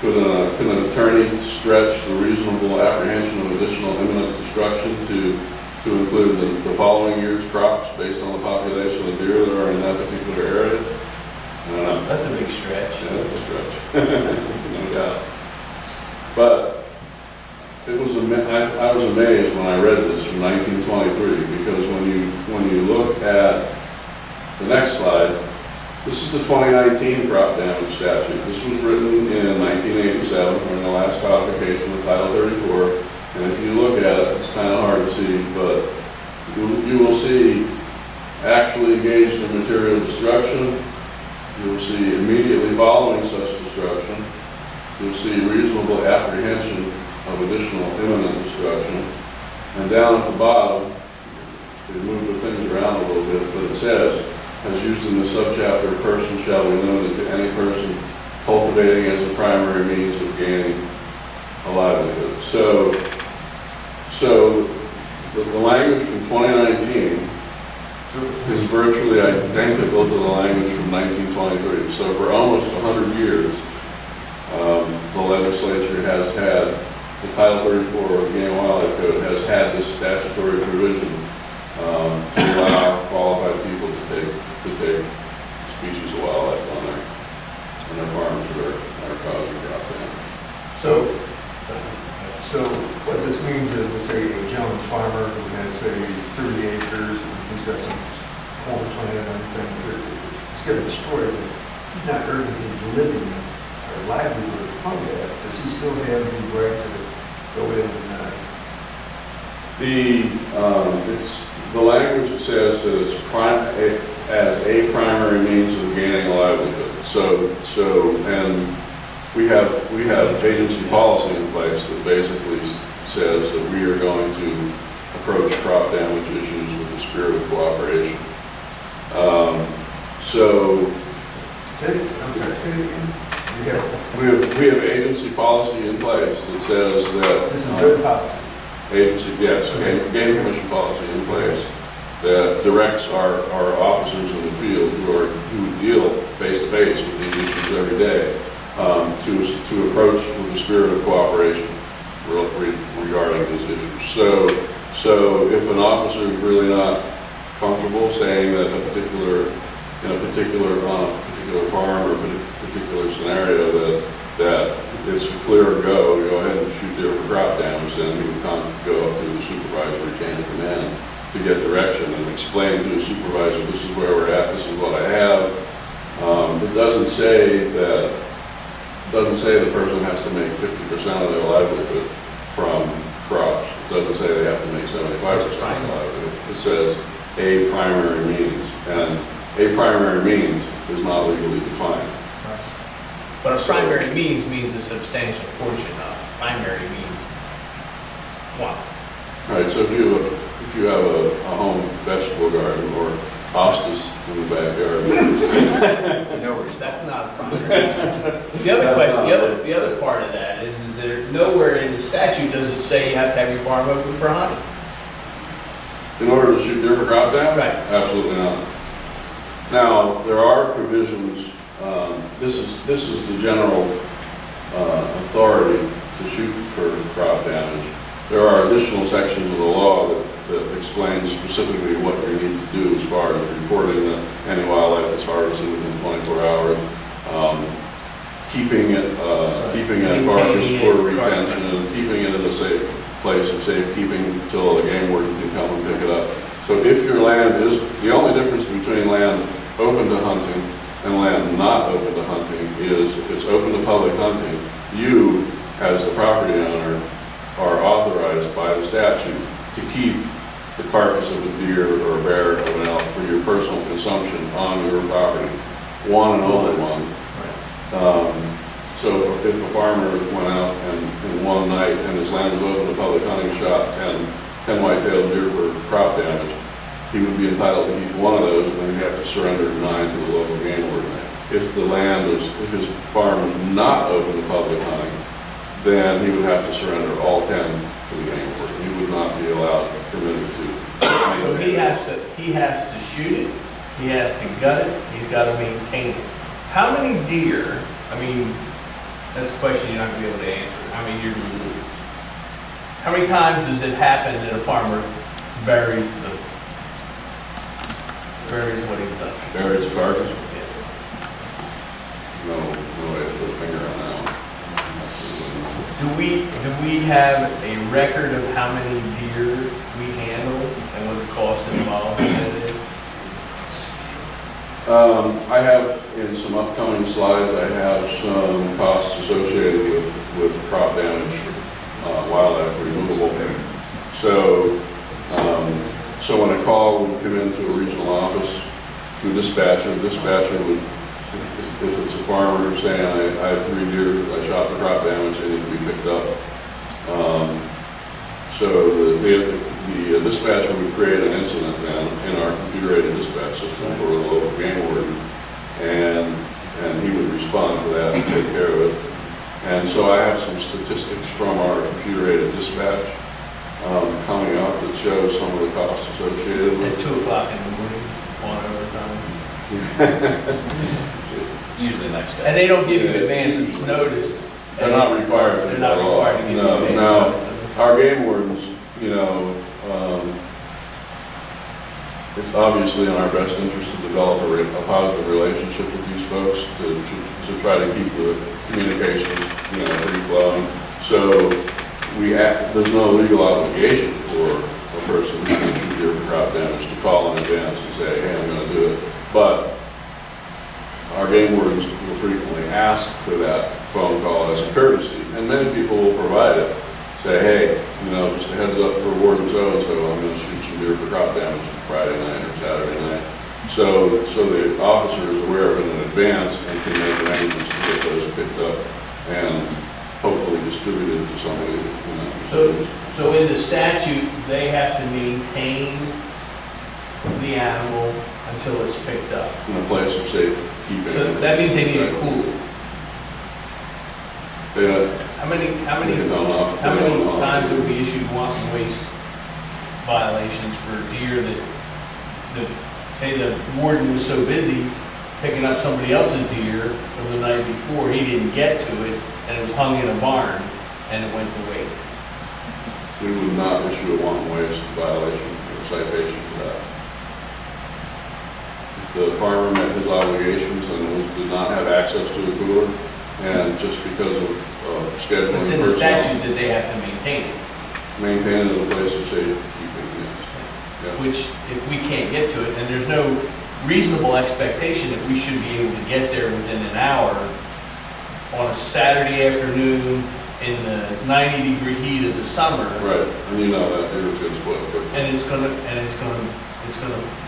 S3: could an attorney stretch the reasonable apprehension of additional imminent destruction to include the following year's crops based on the population of deer that are in that particular area? I don't know.
S5: That's a big stretch.
S3: Yeah, that's a stretch. No doubt. But it was I was amazed when I read this from 1923, because when you look at the next slide, this is the 2019 crop damage statute. This was written in 1987 during the last codification of Title 34. And if you look at it, it's kind of hard to see, but you will see actually engaged in material destruction. You will see immediately following such destruction. You'll see reasonable apprehension of additional imminent destruction. And down at the bottom, they move the things around a little bit, but it says, as used in the subchapter, a person shall be limited to any person cultivating as a primary means of gaining a livelihood. So the language from 2019 is virtually identical to the language from 1923. So for almost 100 years, the legislature has had, the Title 34 of the Game and Wildlife Code has had this statutory provision to allow qualified people to take species of wildlife on their farms that are causing crop damage.
S1: So what this means is, let's say a gentleman farmer who has, say, 30 acres, and he's got some corn planted and everything, it's getting destroyed, but he's not earning his living or livelihood from that. Does he still have the right to go in and
S3: the language that says that it's as a primary means of gaining a livelihood. And we have agency policy in place that basically says that we are going to approach crop damage issues with the spirit of cooperation.
S1: say it again?
S3: We have agency policy in place that says that.
S1: This is good policy.
S3: Agency, yes, game commission policy in place that directs our officers in the field who deal face to face with these issues every day, to approach with a spirit of cooperation regarding these issues. So if an officer is really not comfortable saying that in a particular farm or particular scenario that it's a clear go ahead and shoot deer for crop damage, then he would go up to the supervisory chain of command to get direction and explain to the supervisor, this is where we're at, this is what I have. It doesn't say the person has to make 50% of their livelihood from crops. It doesn't say they have to make 75% of their livelihood. It says a primary means, and a primary means is not legally defined.
S5: But a primary means a substantial portion of. Primary means one.
S3: All right, so if you have a home vegetable garden or hostas in the backyard.
S5: That's not a primary. The other question, the other part of that is there nowhere in the statute does it say you have to have your farm open for hunting.
S3: In order to shoot deer for crop damage?
S5: Right.
S3: Absolutely not. Now, there are provisions, this is the general authority to shoot for crop damage. There are additional sections of the law that explain specifically what you need to do as far as reporting any wildlife that's harvested within 24 hours, keeping it carcass for retention, keeping it in a safe place of safekeeping until the game warden can come and pick it up. So if your land is, the only difference between land open to hunting and land not open to hunting is if it's open to public hunting, you, as the property owner, are authorized by the statute to keep the carcass of a deer or a bear or an elk for your personal consumption on your property. One and only one. So if a farmer went out and in one night and his land was open to public hunting, shot 10 white-tailed deer for crop damage, he would be entitled to keep one of those, and then he'd have to surrender 9 to the local game warden. If his farm is not open to public hunting, then he would have to surrender all 10 to the game warden. He would not be permitted to.
S5: So he has to shoot it, he has to gut it, he's got to maintain it. How many deer, I mean, that's a question you're not going to be able to answer. How many deer do we lose? How many times does it happen that a farmer buries what he's done?
S3: Buries the carcass?
S5: Yeah.
S3: No way to put a finger on that one.
S5: Do we have a record of how many deer we handle and what the cost involved in it is?
S3: I have, in some upcoming slides, I have some costs associated with crop damage, wildlife removal. So when a call would come into a regional office, the dispatcher would, if it's a farmer saying, I have 3 deer that I shot for crop damage, they need to be picked up. So the dispatcher would create an incident then in our computer-aided dispatch system for the local game warden, and he would respond to that and take care of it. And so I have some statistics from our computer-aided dispatch coming up that shows some of the costs associated with
S5: At 2 o'clock in the morning, on overtime.
S6: Usually next day.
S5: And they don't give you advance notice.
S3: They're not required to.
S5: They're not required to give you advance
S3: No.
S5: notice.
S3: Our game wardens, it's obviously in our best interest to develop a positive relationship with these folks to try to keep the communication, free flowing. So there's no legal obligation for a person who's going to shoot deer for crop damage to call in advance and say, hey, I'm going to do it. But our game wardens will frequently ask for that phone call as a courtesy, and many people will provide it. Say, hey, just a heads up for Warden so-and-so, I'm going to shoot some deer for crop damage Friday night or Saturday night. So the officer is aware of it in advance and can make arrangements to get those picked up and hopefully distributed to somebody.
S5: So in the statute, they have to maintain the animal until it's picked up.
S3: In a place of safe keeping.
S5: So that means they need a cooler.
S3: They,
S5: How many
S3: they don't know.
S5: How many times have we issued wanton waste violations for deer that, say the warden was so busy picking up somebody else's deer from the night before, he didn't get to it, and it was hung in a barn, and it went to waste.
S3: We would not issue a wanton waste violation or citation for that. If the farmer met his obligations and did not have access to the cooler, and just because of scheduling.
S5: It's in the statute that they have to maintain it,
S3: Maintain it as a place of safekeeping, yes. Yeah.
S5: which if we can't get to it, then there's no reasonable expectation that we should be able to get there within an hour on a Saturday afternoon in the 90-degree heat of the summer.
S3: Right, and you know that deer is going to spoil quickly.
S5: And it's gonna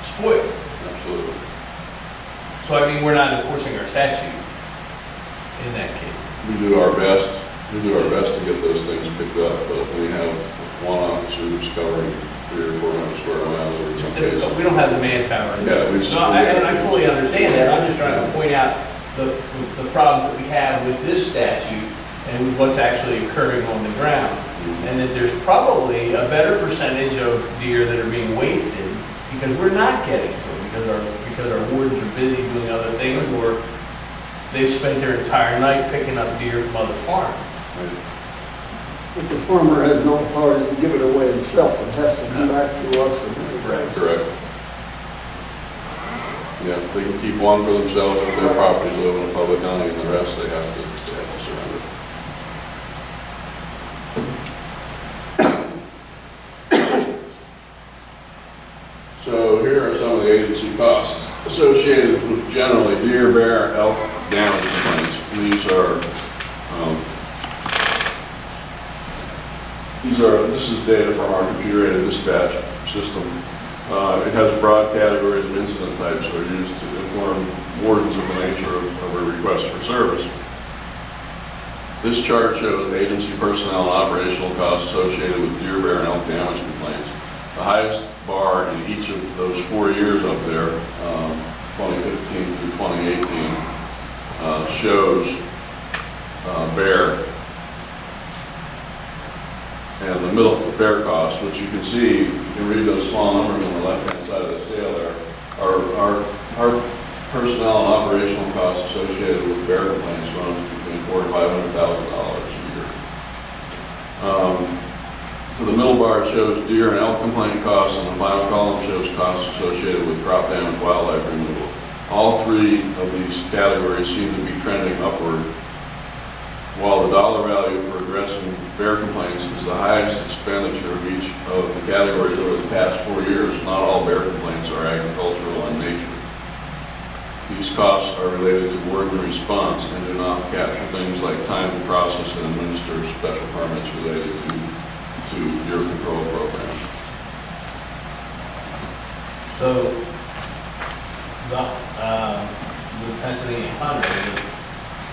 S5: spoil.
S3: Absolutely.
S5: So I mean, we're not enforcing our statute in that case.
S3: We do our best to get those things picked up, but we have one officer who's covering 300 or 400 square miles or
S5: It's
S3: some
S5: difficult,
S3: cases.
S5: we don't have the manpower.
S3: Yeah, we
S5: So, and I fully understand that, I'm just trying to point out the problems that we have with this statute and with what's actually occurring on the ground. And that there's probably a better percentage of deer that are being wasted because we're not getting to them, because our wardens are busy doing other things, or they've spent their entire night picking up deer from other farms.
S3: Right.
S7: But the farmer has no authority to give it away himself. It has to come back to us.
S3: Correct. Yeah, they can keep one for themselves if their properties live in a public county, and the rest they have to surrender. So here are some of the agency costs associated with generally deer, bear, elk damage claims. This is data from our computer-aided dispatch system. It has broad categories of incident types that are used to inform wardens of the nature of a request for service. This chart shows agency personnel and operational costs associated with deer, bear, and elk damage complaints. The highest bar in each of those 4 years up there, 2015 through 2018, shows bear. And the middle, bear cost, which you can see, you can read those small numbers on the left-hand side of the scale there, our personnel and operational costs associated with bear complaints run between $400,000 to $500,000 a year. So the middle bar shows deer and elk complaint costs, and the final column shows costs associated with crop damage, wildlife removal. All three of these categories seem to be trending upward, while the dollar value for addressing bear complaints is the highest expenditure of each of the categories over the past 4 years. Not all bear complaints are agricultural in nature. These costs are related to warden response and do not capture things like time to process and administer special permits related to deer control programs.
S5: So, the Pennsylvania hunter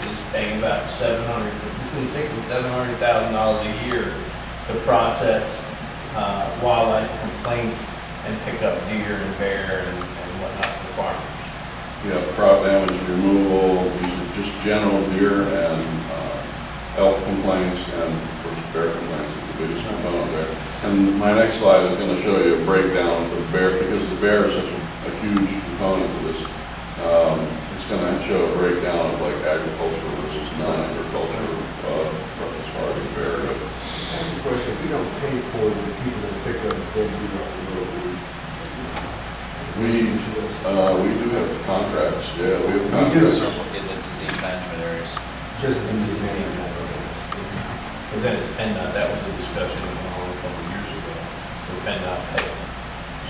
S5: is paying about between $600,000 and $700,000 a year to process wildlife complaints and pick up deer and bear and whatnot for farmers.
S3: You have crop damage removal, these are just general deer and elk complaints, and of course bear complaints is the biggest component there. And my next slide is going to show you a breakdown of the bear, because the bear is such a huge component to this. It's going to show a breakdown of like agriculture versus non-agriculture as far as the bear goes.
S1: That's the question, if we don't pay for the people that pick up dead deer off the road,
S3: We do have contracts, yeah, we have
S1: We do.
S3: contracts.
S6: Circle in the disease management areas.
S1: just in the name.
S5: Because then it's PennDOT, that was a discussion that went on a couple of years ago. The PennDOT had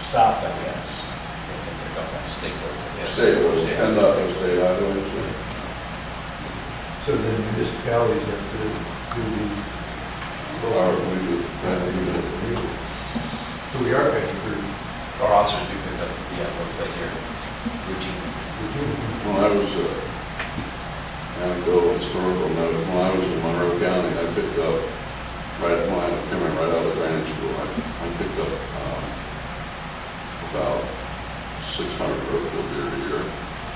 S5: stopped, I guess.
S6: They're going on state roads, I guess.
S3: State roads, PennDOT, those state highways.
S1: So then municipalities have to do the.
S3: We do,
S1: So we are paying for.
S6: Our officers do pick up, road here, routinely.
S3: When I was, anecdotal historical note, when I was in Monroe County, I picked up, right when I came in right out of drainage school, I picked up about 600 roadkill deer a year,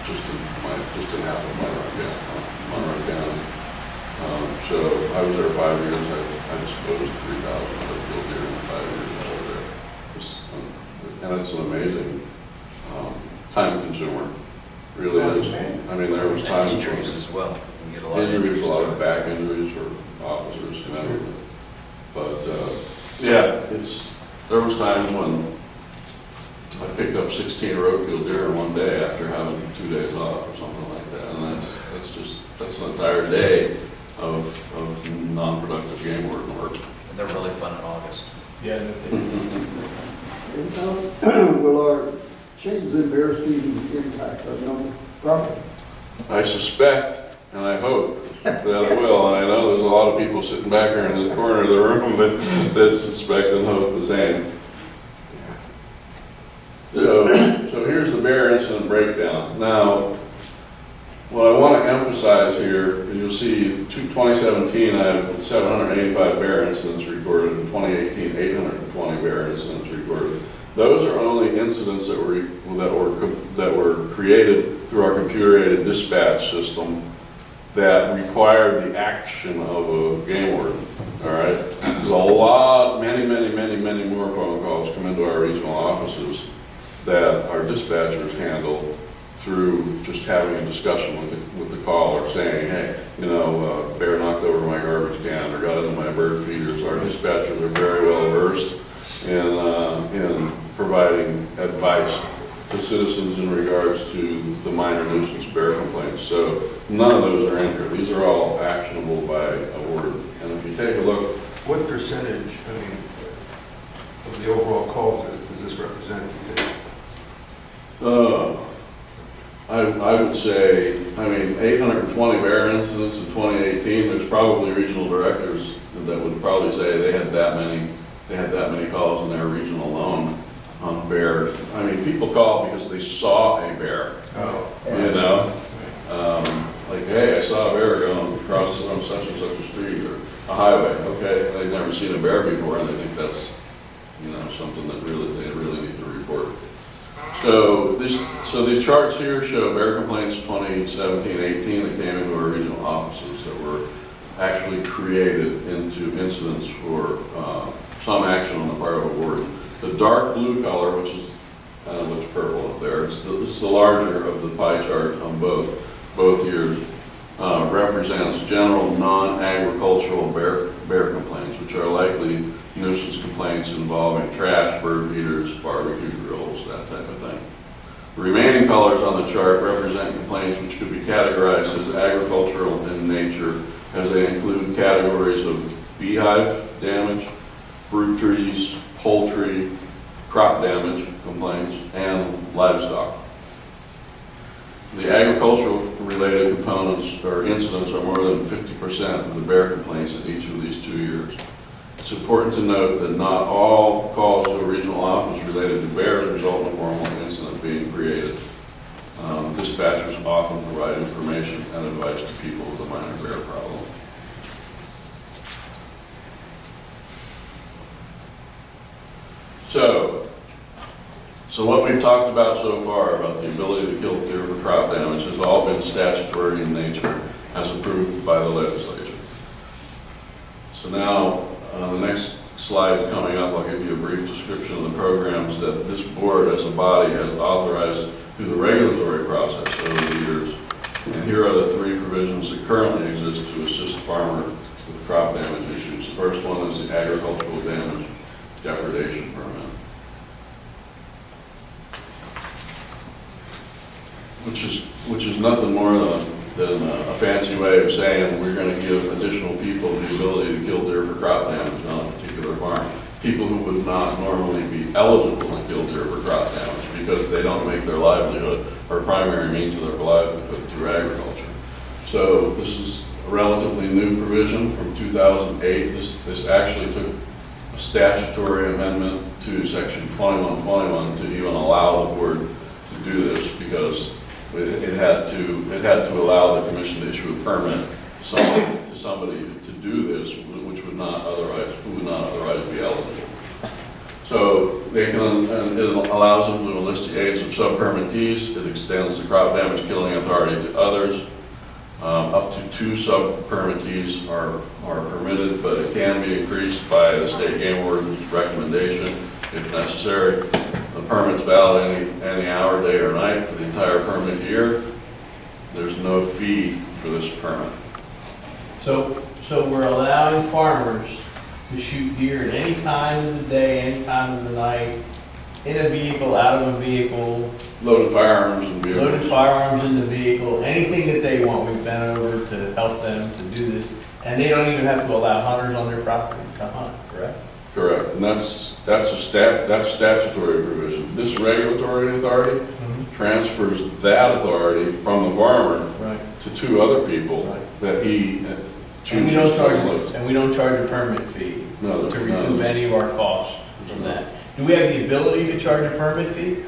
S3: just in half of Monroe County. So and it's an amazing time consumer, really is. I mean, there was
S6: And
S3: times.
S6: injuries as well. You get a lot of
S3: Injuries,
S6: injuries.
S3: a lot of back injuries for officers, you know. But, yeah, there was times when I picked up 16 roadkill deer in one day after having 2 days off or something like that. And that's an entire day of non-productive game warden work.
S6: And they're really fun in August.
S5: Yeah.
S7: Will our changes in bear season impact our number property?
S3: I suspect, and I hope, that it will, and I know there's a lot of people sitting back here in the corner of the room that suspect and hope the same. So here's the bear incident breakdown. Now, what I want to emphasize here, you'll see 2017, I have 785 bear incidents recorded, in 2018, 820 bear incidents recorded. Those are only incidents that were created through our computer-aided dispatch system that required the action of a game warden. All right, there's a lot, many more phone calls come into our regional offices that our dispatchers handle through just having a discussion with the caller, saying, hey, you know, bear knocked over my garbage can or got into my bird feeders. Our dispatchers are very well versed in providing advice to citizens in regards to the minor nuisance bear complaints. So none of those are in here. These are all actionable by a warden. And if you take a look,
S1: What percentage, I mean, of the overall calls does this represent, you think?
S3: I would say, I mean, 820 bear incidents in 2018, there's probably regional directors that would probably say they had that many calls in their region alone on bears. I mean, people call because they saw a bear, you know? Like, hey, I saw a bear going across on such and such a street or a highway. Okay, they've never seen a bear before, and they think that's, you know, something that they really need to report. So these charts here show bear complaints 2017-18 that came into our regional offices that were actually created into incidents for some action on the part of a warden. The dark blue color, which is kind of looks purple up there, it's the larger of the pie chart on both years, represents general non-agricultural bear complaints, which are likely nuisance complaints involving trash, bird feeders, barbecue grills, that type of thing. The remaining colors on the chart represent complaints which could be categorized as agricultural in nature, as they include categories of beehive damage, fruit trees, poultry, crop damage complaints, and livestock. The agricultural related components or incidents are more than 50% of the bear complaints in each of these 2 years. It's important to note that not all calls to a regional office related to bears result in a formal incident being created. Dispatchers often provide information and advice to people with a minor bear problem. So what we've talked about so far about the ability to kill deer for crop damage has all been statutory in nature as approved by the legislature. So now, the next slide is coming up. I'll give you a brief description of the programs that this board as a body has authorized through the regulatory process over the years. And here are the 3 provisions that currently exist to assist farmers with crop damage issues. The first one is the agricultural damage depredation permit, which is nothing more than a fancy way of saying we're going to give additional people the ability to kill deer for crop damage on a particular farm. People who would not normally be eligible to kill deer for crop damage because they don't make their livelihood or primary means of their livelihood through agriculture. So this is a relatively new provision from 2008. This actually took a statutory amendment to section 2121 to even allow the board to do this, because it had to allow the commission to issue a permit to somebody to do this, which would not otherwise be eligible. So they can, and it allows them to enlist the aids of sub-permittees. It extends the crop damage killing authority to others. Up to 2 sub-permittees are permitted, but it can be increased by the state game warden's recommendation if necessary. The permit's valid any hour, day or night for the entire permit year. There's no fee for this permit.
S5: So we're allowing farmers to shoot deer at any time of the day, any time of the night, in a vehicle, out of a vehicle,
S3: Loaded firearms and vehicles.
S5: loaded firearms in the vehicle, anything that they want. We've been over to help them to do this. And they don't even have to allow hunters on their property to hunt, correct?
S3: Correct, and that's statutory provision. This regulatory authority transfers that authority from the farmer
S5: Right.
S3: to two other people
S5: Right.
S3: that he
S5: And
S3: chooses
S5: we don't
S3: to
S5: charge,
S3: lose.
S5: and we don't charge a permit fee
S3: No,
S5: to
S3: no.
S5: recoup any of our costs from that. Do we have the ability to charge a permit fee?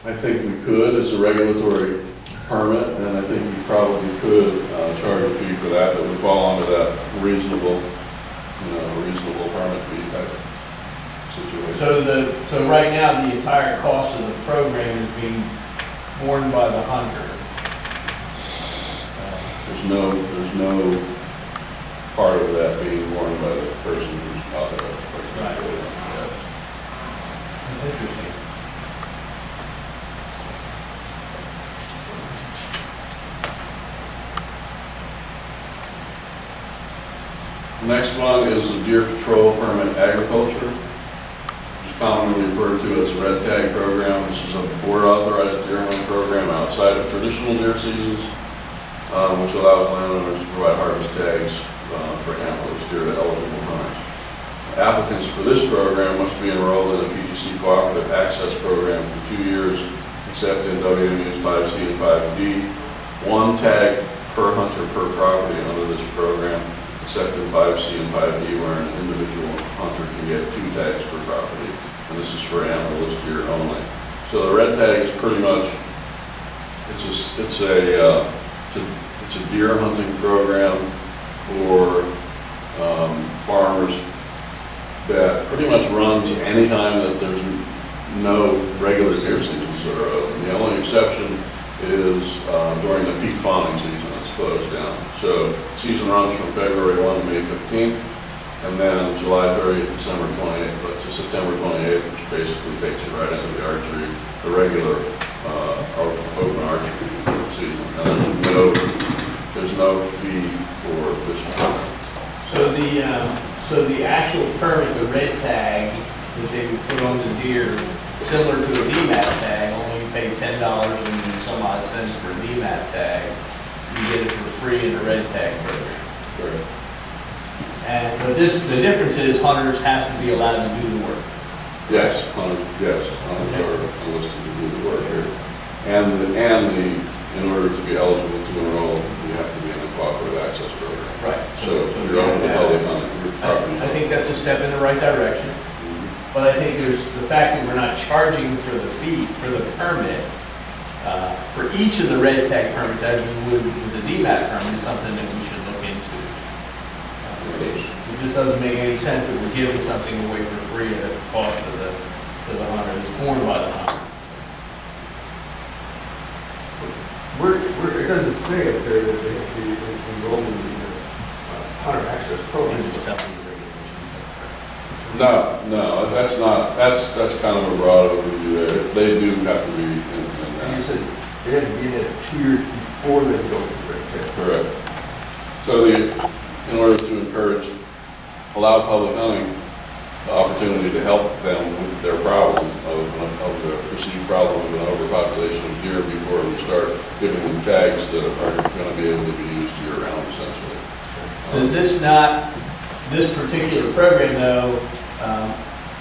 S3: I think we could, it's a regulatory permit, and I think we probably could charge a fee for that would fall under that reasonable permit fee type situation.
S5: So right now, the entire cost of the program is being borne by the hunter.
S3: There's no part of that being borne by the person who's out there.
S5: Right. That's interesting.
S3: The next one is the Deer Patrol Permit Agriculture, which is commonly referred to as Red Tag Program. This is a board-authorized deer hunting program outside of traditional deer seasons, which allows landowners to provide harvest tags for antlers deer to eligible hunters. Applicants for this program must be enrolled in a PGC Cooperative Access Program for 2 years, except in WMUs 5C and 5D. One tag per hunter per property under this program, except in 5C and 5D, where an individual hunter can get 2 tags per property, and this is for antlerless deer only. So the red tag is pretty much, it's a deer hunting program for farmers that pretty much runs anytime that there's no regular deer seasons that are open. The only exception is during the peak fawning season. Closed down. So season runs from February 1 to May 15th, and then July 30th, December 28th, but to September 28th, which basically takes you right into the archery, the regular open archery season. And there's no fee for this one.
S5: So the actual permit, the red tag that they would put on the deer, similar to a DMAP tag, only you pay $10 and some odd cents for a DMAP tag. You get it for free in the red tag program.
S3: Correct.
S5: But the difference is hunters have to be allowed to do the work.
S3: Yes, hunters are enlisted to do the work here. And in order to be eligible to enroll, you have to be in the cooperative access program.
S5: Right.
S3: So you're open to public hunting, your property.
S5: I think that's a step in the right direction. But I think there's the fact that we're not charging for the fee, for the permit, for each of the red tag permits, as we would with the DMAT permit, is something that we should look into. It just doesn't make any sense that we're giving something away for free at the cost of the hunter, it's borne by the hunter.
S1: It doesn't say up there that they have to be enrolled in the hunter access program.
S5: I'm just telling you the regulations.
S3: No, that's kind of a broad overview there. They do have to be in
S1: And you
S3: that.
S1: said they have to be in it 2 years before they go to the red tag.
S3: Correct. So in order to allow public hunting the opportunity to help them with their problem of the perceived problem of an overpopulation of deer before we start giving them tags that are going to be able to be used year round essentially.
S5: This particular program though,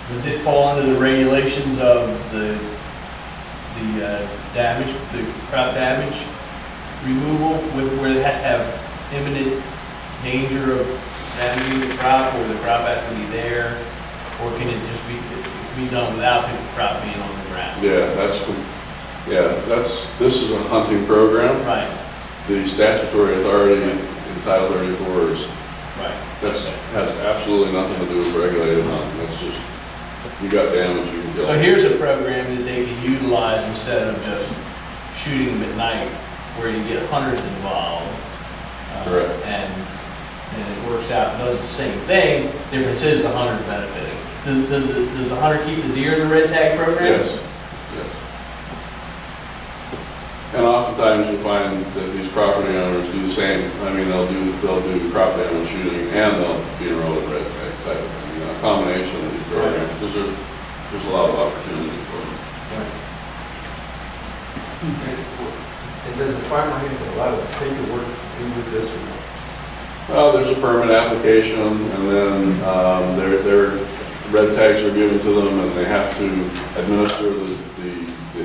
S5: does it fall under the regulations of the damage, the crop damage removal, where it has to have imminent danger of damaging the crop, or the crop has to be there, or can it just be done without the crop being on the ground?
S3: This is a hunting program.
S5: Right,
S3: The statutory authority in Title 34 is,
S5: right.
S3: has absolutely nothing to do with regulated hunting. That's just, you got damage, you can kill.
S5: So here's a program that they can utilize instead of just shooting them at night, where you get hunters involved.
S3: Correct.
S5: And it works out, does the same thing, difference is the hunter's benefiting. does the hunter keep the deer in the red tag program?
S3: Yes, yes. And oftentimes you find that these property owners do the same. I mean, they'll do crop damage shooting and they'll be enrolled in red tag type of thing. You know, a combination of these programs, because there's a lot of opportunity for them.
S1: And does the farmer have a lot of paperwork to do with this or not?
S3: Well, there's a permit application, and then their red tags are given to them, and they have to administer the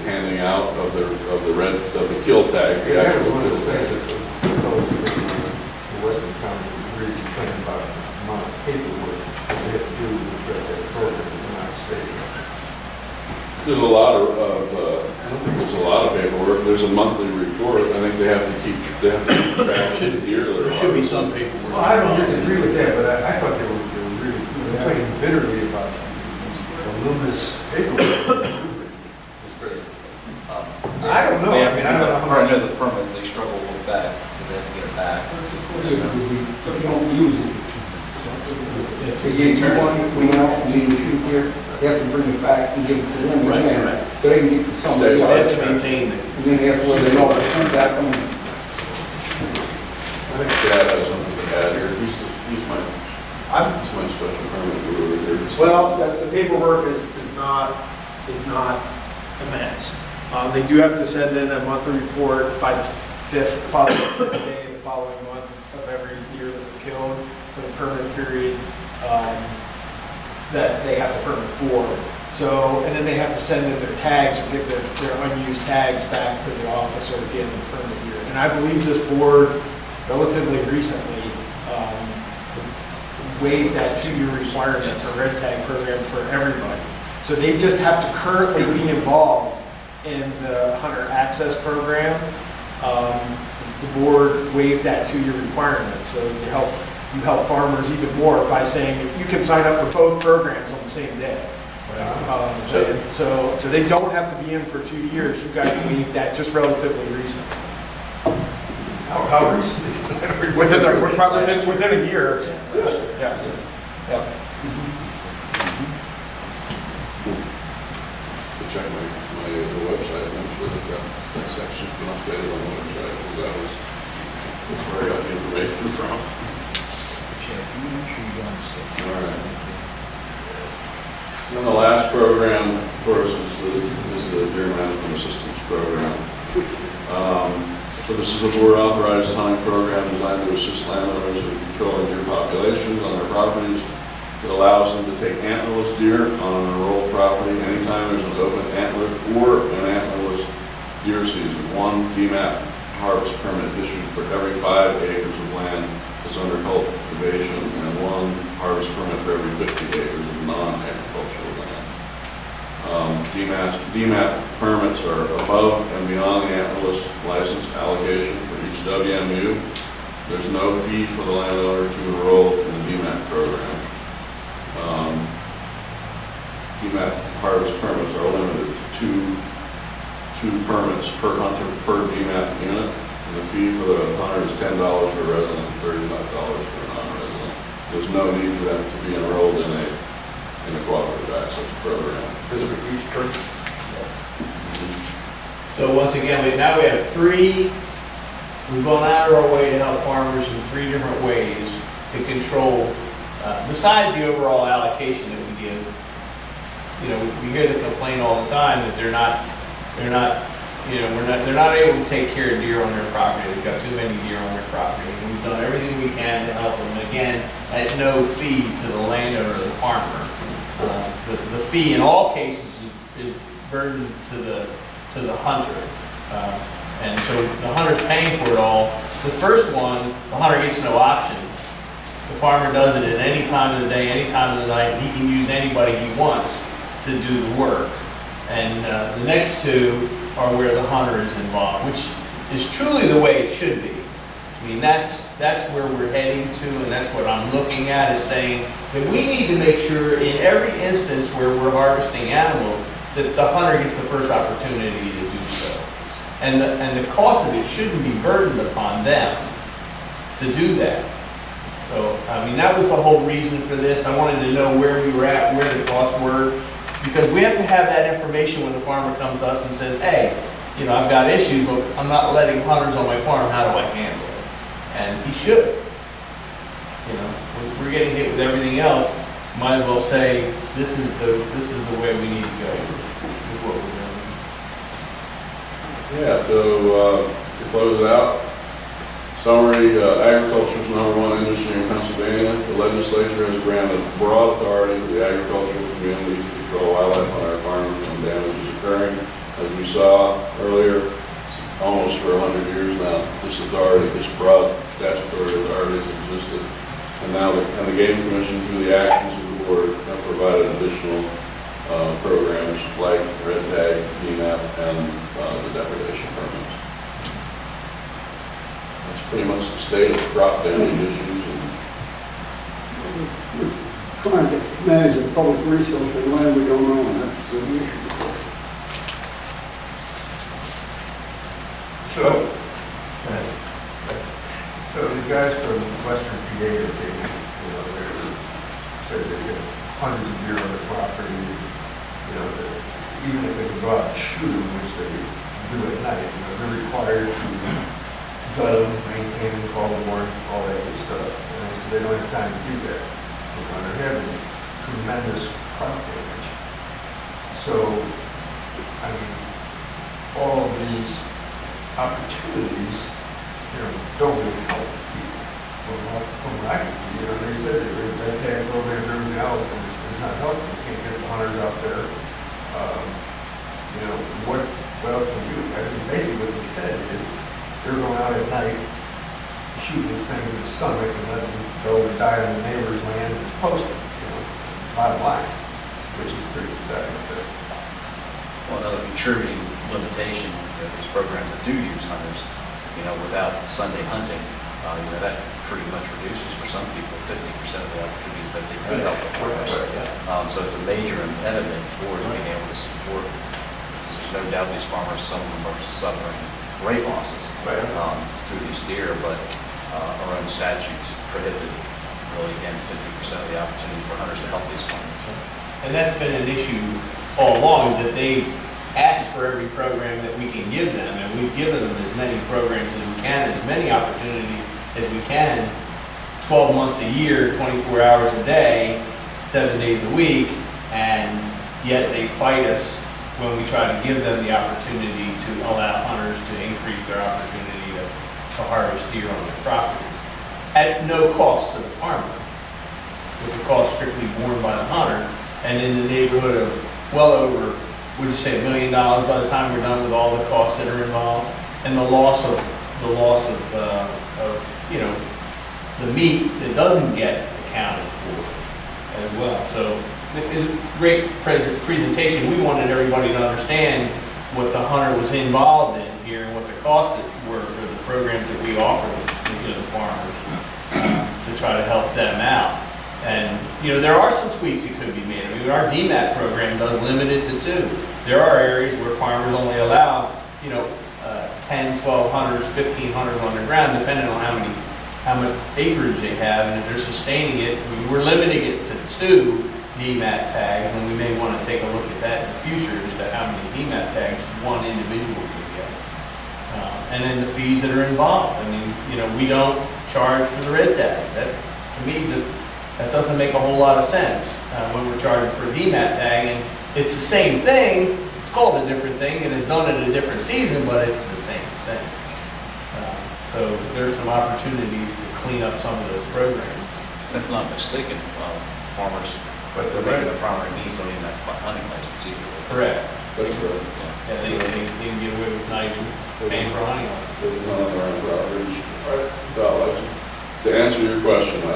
S3: handing out of the kill tag, the
S1: Yeah,
S3: actual
S1: one of
S3: kill
S1: the things
S3: tag.
S1: that the Western County really complaining about the amount of paperwork that they have to do with that program in the United States.
S3: There's a lot of paperwork. There's a monthly report. I think they have to keep track of the deer.
S5: There should be some paperwork.
S1: Well, I don't disagree with that, but I thought they were really complaining bitterly about the luminous paperwork. I don't know.
S6: They have
S1: I
S6: to
S1: mean, I don't know how
S6: get
S1: much-
S6: the permits, they struggle with that, because they have to get it back.
S7: So you don't use it. They give you one, when you out and you shoot here, they have to bring it back and give it to them
S5: Right,
S7: again.
S5: right.
S7: So they can get to somebody
S5: They have
S7: else.
S5: to maintain the.
S7: And then they have to wait it all, come back on.
S3: I think Chad has something to add here. He's my special permit guru here.
S4: Well, the paperwork is not immense. They do have to send in a monthly report by the fifth day of the following month of every year that they're killed for the permit period that they have the permit for. So, and then they have to send in their tags, get their unused tags back to the office or again the permit year. And I believe this board relatively recently waived that 2-year requirement for red tag program for everybody. So they just have to currently be involved in the hunter access program. The board waived that 2-year requirement, so you help farmers even more by saying that you can sign up for both programs on the same day. So they don't have to be in for 2 years. You guys waived that just relatively recently.
S1: How recent is that?
S4: Within a year. Yes. Yep.
S3: Check the website, make sure that section's been updated on the website, because that's where I got the information from. All right. And then the last program, of course, is the Deer Management Assistance Program. So this is a board-authorized hunting program designed to assist landowners in controlling deer populations on their properties. It allows them to take antlerless deer on an enrolled property anytime there's an open antler or an antlerless deer season. One DMAP harvest permit issued for every 5 acres of land that's under cultivation, and one harvest permit for every 50 acres of non-agricultural land. DMAP permits are above and beyond the antlerless license allocation for each WMU. There's no fee for the landowner to enroll in the DMAP program. DMAP harvest permits are limited to two permits per hunter per DMAP unit, and the fee for the hunter is $10 for a resident, $35 for a non-resident. There's no need for them to be enrolled in a cooperative access program.
S1: This is for each person.
S5: So once again, now we have we've gone out of our way to help farmers in 3 different ways to control, besides the overall allocation that we give. You know, we hear the complaint all the time that they're not able to take care of deer on their property. They've got too many deer on their property. And we've done everything we can to help them. Again, at no fee to the landowner or the farmer. The fee in all cases is burdened to the hunter. And so the hunter's paying for it all. The first one, the hunter gets no option. The farmer does it at any time of the day, any time of the night. He can use anybody he wants to do the work. And the next 2 are where the hunter is involved, which is truly the way it should be. I mean, that's where we're heading to, and that's what I'm looking at, is saying that we need to make sure in every instance where we're harvesting animals that the hunter gets the first opportunity to do so. And the cost of it shouldn't be burdened upon them to do that. So, I mean, that was the whole reason for this. I wanted to know where we were at, where the Because we have to have that information when the farmer comes to us and says, hey, you know, I've got issues, but I'm not letting hunters on my farm, how do I handle it? And he should. You know, when we're getting hit with everything else, might as well say, this is the way we need to go, is what we're doing.
S3: Yeah, so to close it out, summary, agriculture is #1 industry in Pennsylvania. The legislature has granted broad authority to the agricultural community to control wildlife on our farms when damage is occurring. As we saw earlier, almost for 100 years now, this authority, this broad statutory authority has existed. And now the Game Commission, through the actions of the board, have provided additional programs like red tag, DNAP, and the depredation permits. That's pretty much the state of the crop damage issues.
S8: We're trying to manage a public resource and land we don't own, that's the issue.
S1: So these guys from Western PA, they, you know, they said they get hundreds of deer on their property, you know, even if they can go out and shoot them, which they do at night, you know, they're required to gut them, maintain them, call them warrant, all that good stuff. And they said they don't have time to do that. You know, they're having tremendous crop damage. So, I mean, all of these opportunities, you know, don't really help people. From what I can see, you know, they said that there's red tag programs, everything else, and it's not helping. You can't get the hunters out there. You know, what else can we do? I mean, basically what they said is they're going out at night, shooting these things in the stomach and letting them go and die on the neighbor's land and just post them, you know, bottom line, which is pretty pathetic.
S6: Well, another contributing limitation, these programs that do use hunters, you know, without Sunday hunting, you know, that pretty much reduces for some people 50% of the opportunities that they could help the farmers. So it's a major impediment towards being able to support. There's no doubt these farmers, some of them are suffering great losses through these deer, but our own statutes prohibit really, again, 50% of the opportunity for hunters to help these farmers.
S5: And that's been an issue all along, is that they've asked for every program that we can give them, and we've given them as many programs as we can, as many opportunities as we can, 12 months a year, 24 hours a day, 7 days a week, and yet they fight us when we try to give them the opportunity to allow hunters to increase their opportunity to harvest deer on their property at no cost to the farmer, with the cost strictly borne by the hunter, and in the neighborhood of well over, would you say, $1 million by the time we're done with all the costs that are involved, and the loss of you know, the meat that doesn't get accounted for as well. So it's a great presentation. We wanted everybody to understand what the hunter was involved in here and what the costs were for the programs that we offer to the farmers to try to help them out. And, you know, there are some tweaks that could be made. I mean, our DMAT program does limit it to 2. There are areas where farmers only allow, you know, 10, 12 hunters, 15 hunters on the ground, depending on how much acreage they have, and if they're sustaining it. We're limiting it to 2 DMAT tags, and we may want to take a look at that in the future as to how many DMAT tags one individual can get. And then the fees that are involved. I mean, you know, we don't charge for the red tag. That, to me, that doesn't make a whole lot of sense when we're charging for a DMAT tag, and it's the same thing. It's called a different thing, and it's done at a different season, but it's the same thing. So there's some opportunities to clean up some of those programs.
S6: And if I'm not mistaken, farmers, but they're making the primary means don't even have to buy hunting license either.
S5: Correct.
S3: That's right.
S5: Yeah, they can get away with not even paying for hunting license.
S3: There's none of our properties without license. To answer your question, I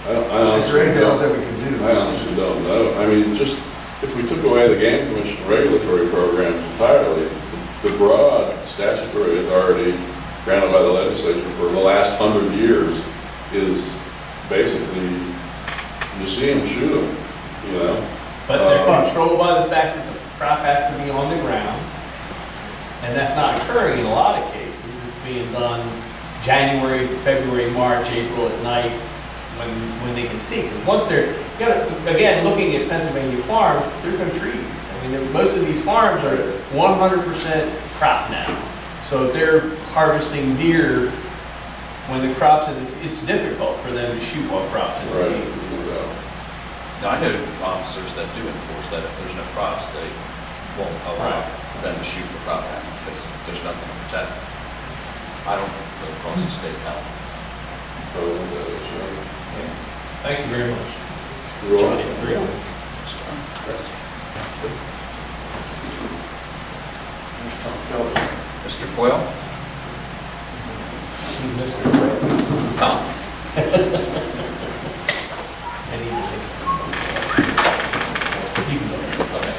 S1: Is there
S3: honestly
S1: anything else that
S3: don't,
S1: we can do?
S3: I honestly don't know. I mean, just if we took away the Game Commission regulatory programs entirely, the broad statutory authority granted by the legislature for the last 100 years is basically, you see them, shoot them, you know?
S5: But they're controlled by the fact that the crop has to be on the ground, and that's not occurring in a lot of cases. It's being done January, February, March, April at night, when they can see. Because once they're, you gotta, again, looking at Pennsylvania farms, there's no trees. I mean, most of these farms are 100% crop now. So if they're harvesting deer when the crops, it's difficult for them to shoot while crops in the
S3: Right,
S5: field.
S3: no doubt.
S6: Now, I know officers that do enforce that if there's no crops, they won't allow them to shoot for crop damage because there's nothing to protect. I don't go across the state now.
S3: Oh, that's right.
S5: Thank you very much.
S3: You're welcome.
S5: Very much.
S6: Mr. Coyle?
S5: Mr. Gray.
S6: Tom?
S5: I need to take. You can go. Okay.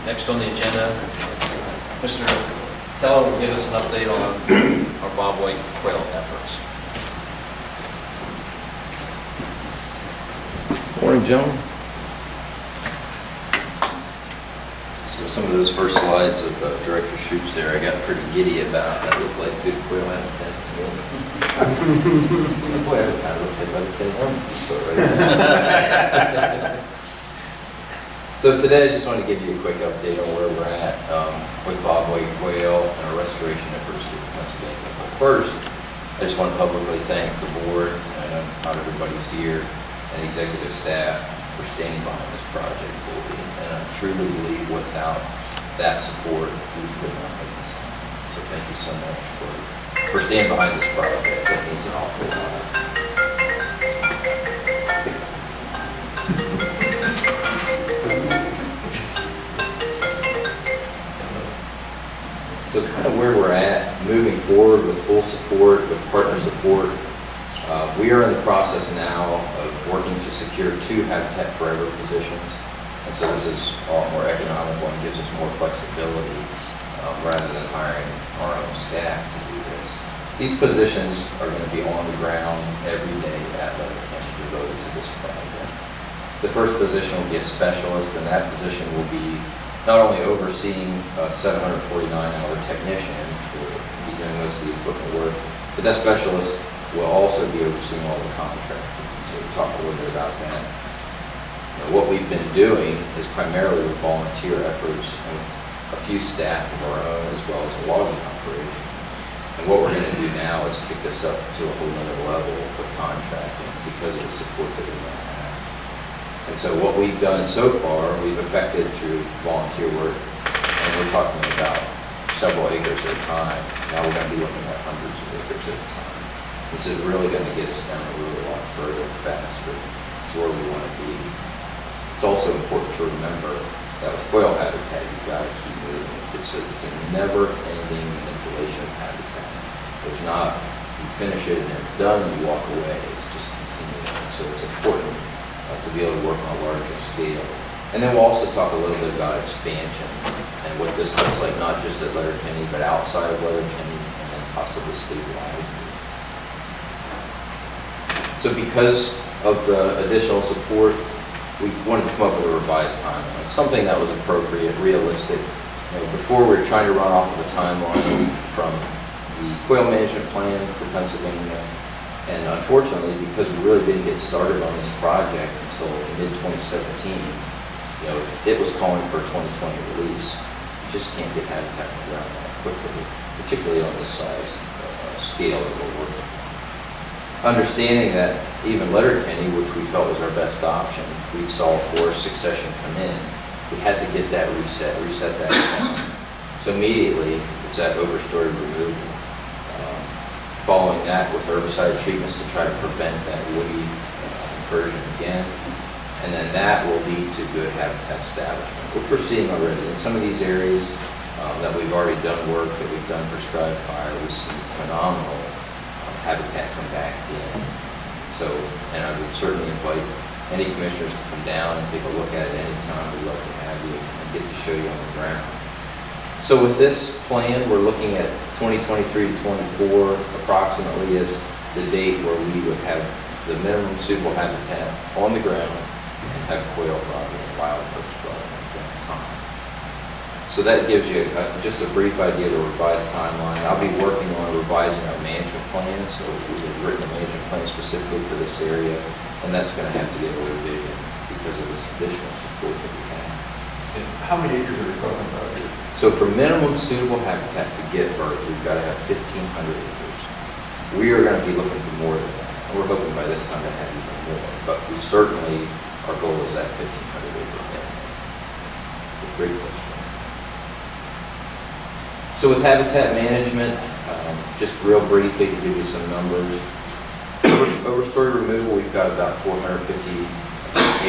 S6: Next on the agenda, Mr. Keller will give us an update on our Bob White quail efforts.
S9: Morning, gentlemen. So some of those first slides of Director Shoops there, I got pretty giddy about. That looked like good quail habitat to me. Boy, that kind of looks like about 10 right. So today, I just want to give you a quick update on where we're at with Bob White quail and our restoration efforts in Pennsylvania. But first, I just want to publicly thank the board, I know not everybody's here, and executive staff for standing behind this project fully. And I truly believe without that support, we could not make this. So thank you so much for standing behind this project. That means an awful lot. So kind of where we're at, moving forward with full support, with partner support. We are in the process now of working to secure 2 Habitat Forever positions. And so this is a lot more economical and gives us more flexibility rather than hiring our own staff to do this. These positions are going to be on the ground every day at Letterkenny devoted to this project. The first position will be a specialist, and that position will be not only overseeing a 749-hour technician who will be doing most of the equipment work, but that specialist will also be overseeing all the contracting. So we'll talk a little bit about that. What we've been doing is primarily with volunteer efforts and with a few staff of our own as well as a logging operation. And what we're going to do now is pick this up to a whole other level with contracting because of the support that we now have. And so what we've done so far, we've effected through volunteer work, and we're talking about several acres at a time. Now we're going to be looking at hundreds of acres at a time. This is really going to get us down a really lot further and faster to where we want to be. It's also important to remember that with quail habitat, you've got to keep moving. It's a never-ending installation of habitat. There's not, you finish it and it's done and you walk away. It's just continuing. So it's important to be able to work on a larger scale. And then we'll also talk a little bit about expansion and what this looks like, not just at Letterkenny, but outside of Letterkenny and then possibly statewide. So because of the additional support, we wanted to come up with a revised timeline, something that was appropriate, realistic. Before we were trying to run off of a timeline from the quail management plan for Pennsylvania, and unfortunately, because we really didn't get started on this project until mid-2017, it was calling for a 2020 release. You just can't get habitat on the ground that quickly, particularly on this size scale that we're working. Understanding that even Letterkenny, which we felt was our best option, we saw forest succession come in. We had to get that reset that down. So immediately, it's that overstory removal. Following that with herbicide treatments to try to prevent that woody incursion again. And then that will lead to good habitat establishment, which we're seeing already. In some of these areas that we've already done work, that we've done prescribed fire, we've seen phenomenal habitat come back in. So, and I would certainly invite any commissioners to come down and take a look at it anytime. We'd love to have you and get to show you on the ground. So with this plan, we're looking at 2023 to 24 approximately is the date where we would have the minimum suitable habitat on the ground and have quail broadly and wild birds broadly at that time. So that gives you just a brief idea of the revised timeline. I'll be working on revising our management plan, so we've written a management plan specifically for this area, and that's going to have to get a revision because of this additional support that we have.
S1: And how many acres are we talking about here?
S9: So for minimum suitable habitat to get birds, we've got to have 1,500 acres. We are going to be looking for more than that. And we're hoping by this time to have even more, but we certainly, our goal is that 1,500 acre area. Great question. So with habitat management, just real briefly to give you some numbers. Overstory removal, we've got about 450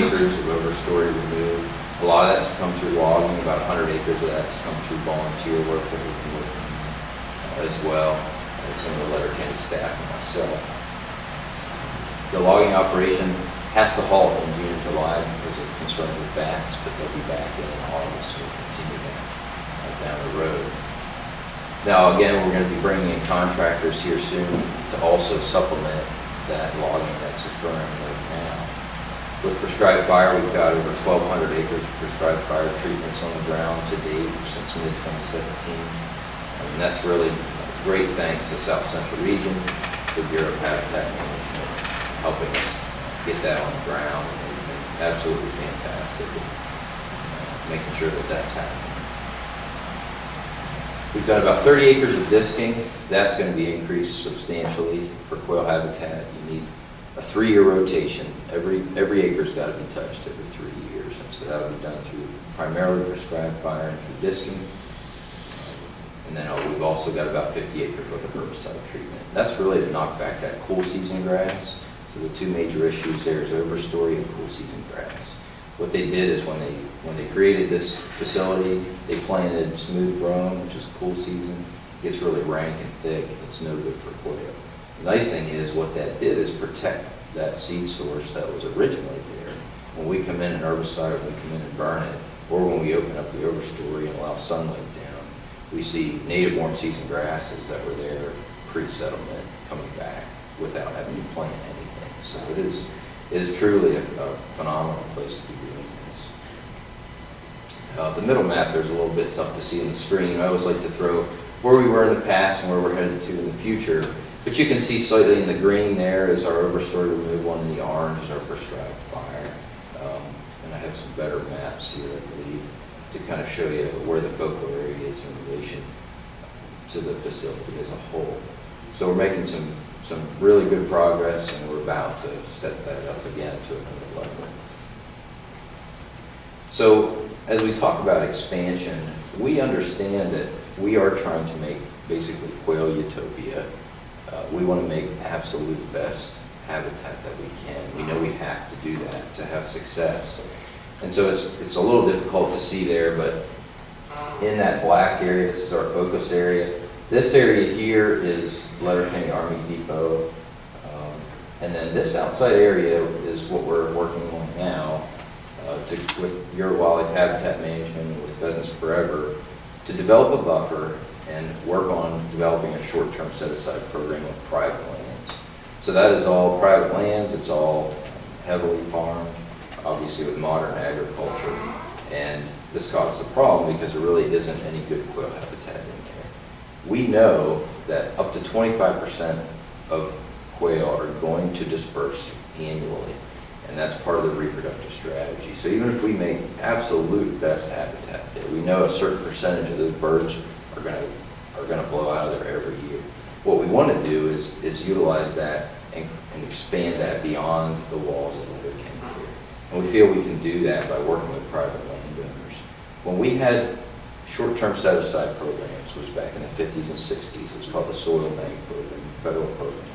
S9: acres of overstory removed. A lot of that's come through logging, about 100 acres of that's come through volunteer work that we can work on as well as some of the Letterkenny staff and myself. The logging operation has to halt in June and July because of concerns with bats, but they'll be back in August, so we'll continue that down the road. Now, again, we're going to be bringing in contractors here soon to also supplement that logging that's occurring right now. With prescribed fire, we've got over 1,200 acres of prescribed fire treatments on the ground to date since mid-2017. And that's really great thanks to South Central Region, the Bureau of Habitat Management, helping us get that on the ground. And they've been absolutely fantastic at making sure that that's happening. We've done about 30 acres of disking. That's going to be increased substantially for quail habitat. You need a 3-year rotation. Every acre's got to be touched every 3 years. And so that'll be done through primarily prescribed fire and through disking. And then we've also got about 50 acres worth of herbicide treatment. That's really to knock back that cool season grass. So the two major issues there is overstory and cool season grass. What they did is when they created this facility, they planted smooth brome, which is cool season. It gets really rank and thick. It's no good for quail. The nice thing is what that did is protect that seed source that was originally there. When we come in and herbicide, or we come in and burn it, or when we open up the overstory and allow sunlight down, we see native warm season grasses that were there pre-settlement coming back without having to plant anything. So it is truly a phenomenal place to be doing this. The middle map there's a little bit tough to see on the screen. I always like to throw where we were in the past and where we're headed to in the future. But you can see slightly in the green there is our overstory removal, and in the orange is our prescribed fire. And I have some better maps here, I believe, to kind of show you where the focal area is in relation to the facility as a whole. So we're making some really good progress, and we're about to step that up again to another level. So as we talk about expansion, we understand that we are trying to make basically quail utopia. We want to make absolute best habitat that we can. We know we have to do that to have success. And so it's a little difficult to see there, but in that black area, this is our focus area. This area here is Letterkenny Army Depot. And then this outside area is what we're working on now with your wildlife habitat management, with Pheasants Forever, to develop a buffer and work on developing a short-term set-aside program of private lands. So that is all private lands. It's all heavily farmed, obviously with modern agriculture. And this causes a problem because there really isn't any good quail habitat in there. We know that up to 25% of quail are going to disperse annually, and that's part of the reproductive strategy. So even if we make absolute best habitat there, we know a certain percentage of those birds are going to blow out of there every year. What we want to do is utilize that and expand that beyond the walls of Letterkenny here. And we feel we can do that by working with private landowners. When we had short-term set-aside programs, which was back in the 50s and 60s, it was called the Soil Bank Program, federal program.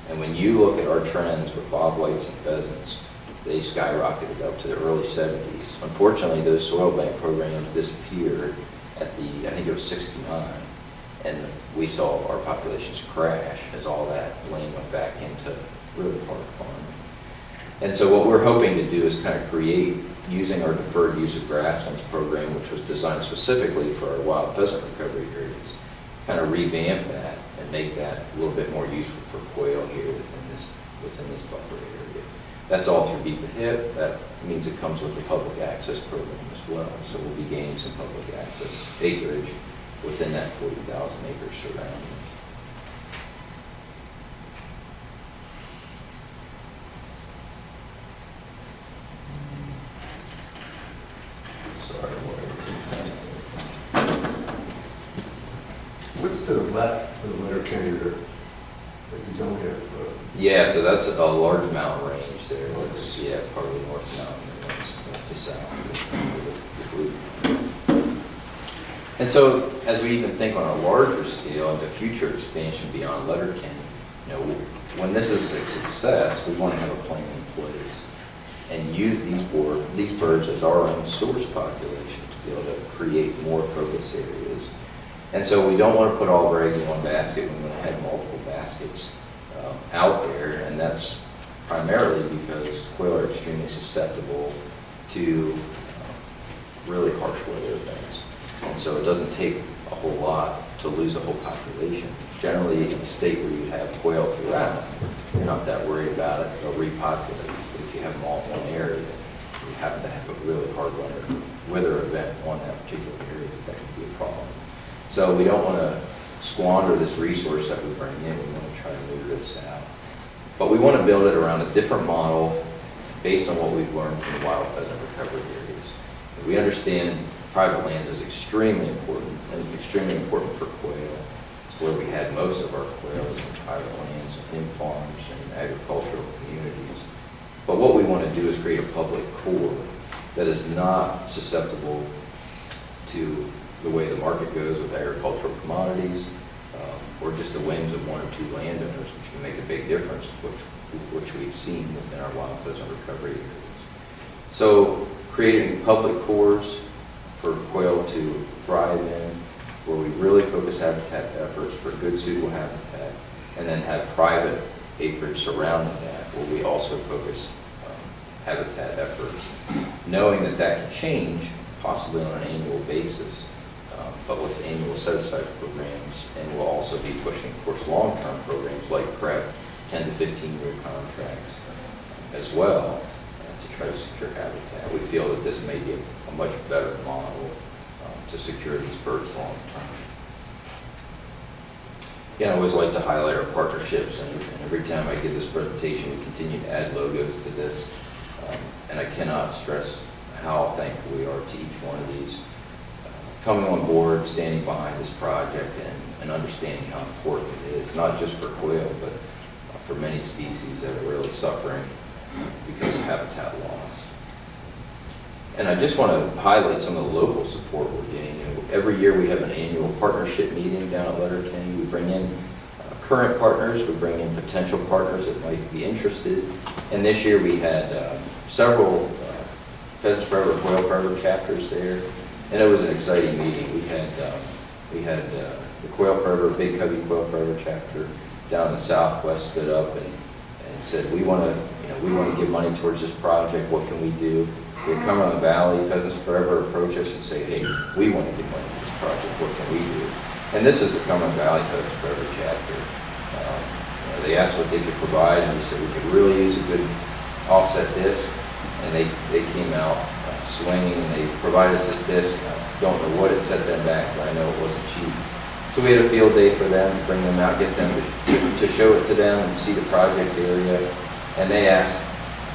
S9: And when you look at our trends with bobwhites and pheasants, they skyrocketed up to the early 70s. Unfortunately, those soil bank programs disappeared at I think it was 69. And we saw our populations crash as all that land went back into really hard farming. And so what we're hoping to do is kind of create, using our deferred use of grasslands program, which was designed specifically for our wild pheasant recovery areas, kind of revamp that and make that a little bit more useful for quail here within this buffer area. That's all through Beat the Hip. That means it comes with the public access program as well. So we'll be gaining some public access acreage within that 40,000 acres surrounding. Sorry,
S1: What's to the left of the Letterkenny River that you don't have?
S9: yeah, so that's a large mountain range there. That's, yeah, part of the North Mountain, and that's north to south. And so, as we even think on a larger scale into future expansion beyond Letterkenny, you know, when this is a success, we want to have a plan in place and use these birds as our own source population to be able to create more focus areas. And so we don't want to put all of our eggs in one basket. We want to have multiple baskets out there, and that's primarily because quail are extremely susceptible to really harsh weather events. And so it doesn't take a whole lot to lose a whole population. Generally, in a state where you have quail throughout, you're not that worried about it. They'll repopulate. But if you have them all in one area, you happen to have a really hard weather event on that particular area, that could be a problem. So we don't want to squander this resource that we bring in. We want to try to move this out. But we want to build it around a different model based on what we've learned from the wild pheasant recovery areas. We understand private land is extremely important for quail. It's where we had most of our quail in private lands, in farms, and agricultural communities. But what we want to do is create a public core that is not susceptible to the way the market goes with agricultural commodities, or just the whims of one or two landowners, which can make a big difference, which we've seen within our wild pheasant recovery areas. So creating public cores for quail to thrive in, where we really focus habitat efforts for good suitable habitat, and then have private acreage surrounding that, where we also focus habitat efforts, knowing that that can change possibly on an annual basis, but with annual set-aside programs, and we'll also be pushing, of course, long-term programs like PrEP, 10 to 15-year contracts as well, to try to secure habitat. We feel that this may be a much better model to secure these birds long-term. Again, I always like to highlight our partnerships, and every time I give this presentation, we continue to add logos to this, and I cannot stress how thankful we are to each one of these coming on board, standing behind this project, and understanding how important it is, not just for quail, but for many species that are really suffering because of habitat loss. And I just want to highlight some of the local support we're getting. You know, every year we have an annual partnership meeting down at Letterkenny. We bring in current partners, we bring in potential partners that might be interested. And this year we had several Pheasants Forever, Quail Forever chapters there. And it was an exciting meeting. We had the Quail Forever, Big Cubby Quail Forever chapter down in the Southwest stood up and said, we want to give money towards this project. What can we do? We had Cumberland Valley Pheasants Forever approach us and say, hey, we want to give money to this project. What can we do? And this is the Cumberland Valley Pheasants Forever chapter. They asked what they could provide, and we said we could really use a good offset disc. And they came out swinging, and they provided us this disc. I don't know what it set them back, but I know it wasn't cheap. So we had a field day for them, to bring them out, get them to show it to them and see the project area. And they asked,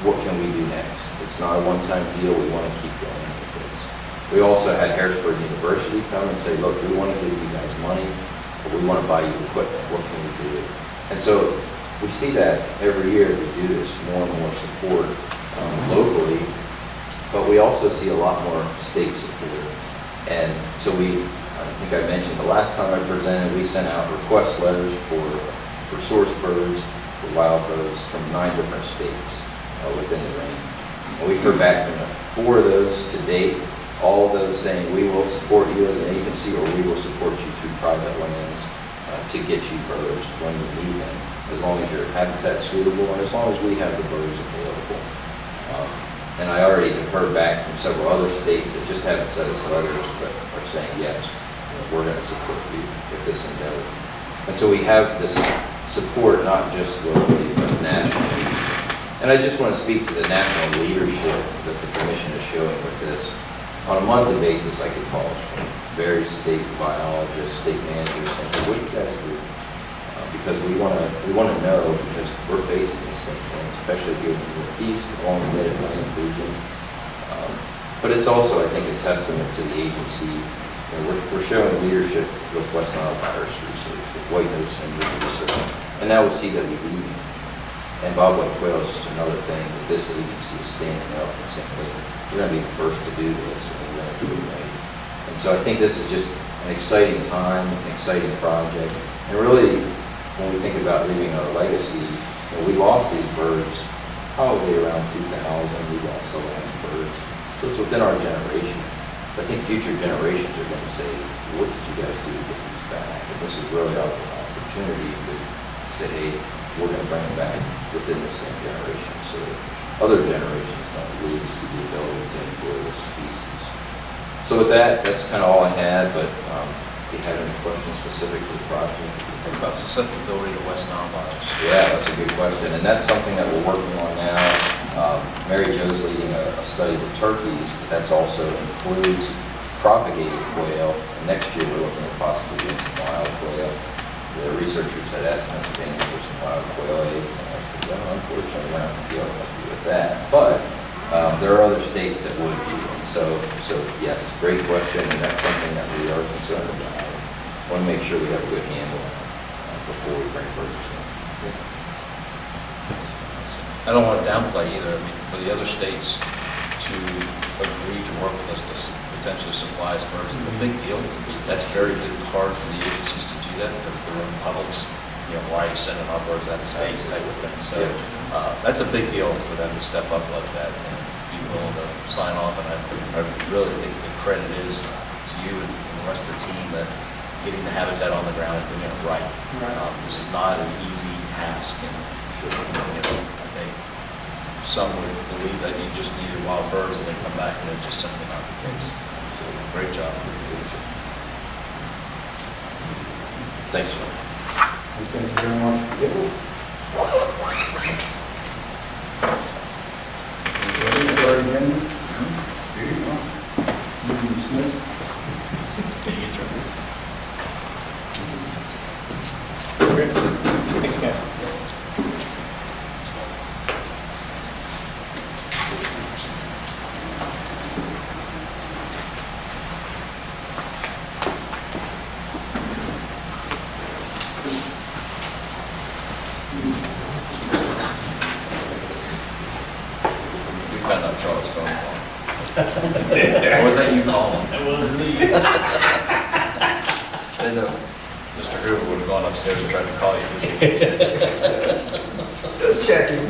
S9: what can we do next? It's not a one-time deal. We want to keep going with this. We also had Harrisburg University come and say, look, we want to give you guys money, but we want to buy you equipment. What can we do? And so we see that every year we do this, more and more support locally, but we also see a lot more state support. And so I think I mentioned the last time I presented, we sent out request letters for source birds, for wild birds from 9 different states within the range. And we've heard back from 4 of those to date, all of those saying we will support you as an agency, or we will support you through private lands to get you birds when you need them, as long as your habitat's suitable and as long as we have the birds available. And I already have heard back from several other states that just haven't sent us letters, but are saying yes, we're going to support you with this endeavor. And so we have this support, not just locally, but nationally. And I just want to speak to the national leadership that the commission is showing with this. On a monthly basis, I get calls from various state biologists, state managers saying, what do you guys do? Because we want to know, because we're facing the same thing, especially here in the Northeast, along the Mid-Atlantic region. But it's also, I think, a testament to the agency. You know, we're showing leadership with West Nile virus research, with white nose syndrome research, and now with CWD. And bobwhite quail is just another thing that this agency is standing up and saying, wait, we're going to be the first to do this, and we're going to do it right. And so I think this is just an exciting time, an exciting project. And really, when we think about leaving our legacy, you know, we lost these birds probably around 2000, we lost the last birds. So it's within our generation. So I think future generations are going to say, what did you guys do to get these back? And this is really our opportunity to say, hey, we're going to bring them back within the same generation so that other generations don't lose the ability to enjoy this species. So with that, that's kind of all I had, but if you have any questions specific to the project.
S6: About susceptibility to West Nile virus.
S9: Yeah, that's a good question, and that's something that we're working on now. Mary Jo's leading a study with turkeys. That also includes propagated quail, and next year we're looking at possibly doing some wild quail. The researchers had asked me to for some wild quail eggs, and I said, well, unfortunately, we're not going to be able to help you with that. But there are other states that would be, and so yes, great question, and that's something that we are concerned about. I want to make sure we have a good handle on it before we bring birds in.
S6: I don't want to downplay either. I mean, for the other states to agree to work with us to potentially supply us birds is a big deal. That's very hard for the agencies to do that because their own publics, you know, why are you sending our birds out of state type of thing. So that's a big deal for them to step up like that and be willing to sign off. And I really think the credit is to you and the rest of the team that getting the habitat on the ground and doing it right. This is not an easy task, and you know, I think some would believe that you just needed wild birds and they come back and it's just simply not the case. So great job.
S9: Thanks, John.
S7: Thank you very much. Ready for our agenda? Here you go. Meeting dismissed.
S4: Thanks, guys.
S6: We found out Charles' phone call. Or was that you calling?
S5: That wasn't me.
S6: I didn't know if Mr. Hoover would have gone upstairs and tried to call you.
S1: Just checking.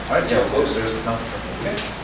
S6: All right, yeah, we'll go upstairs to the conference room.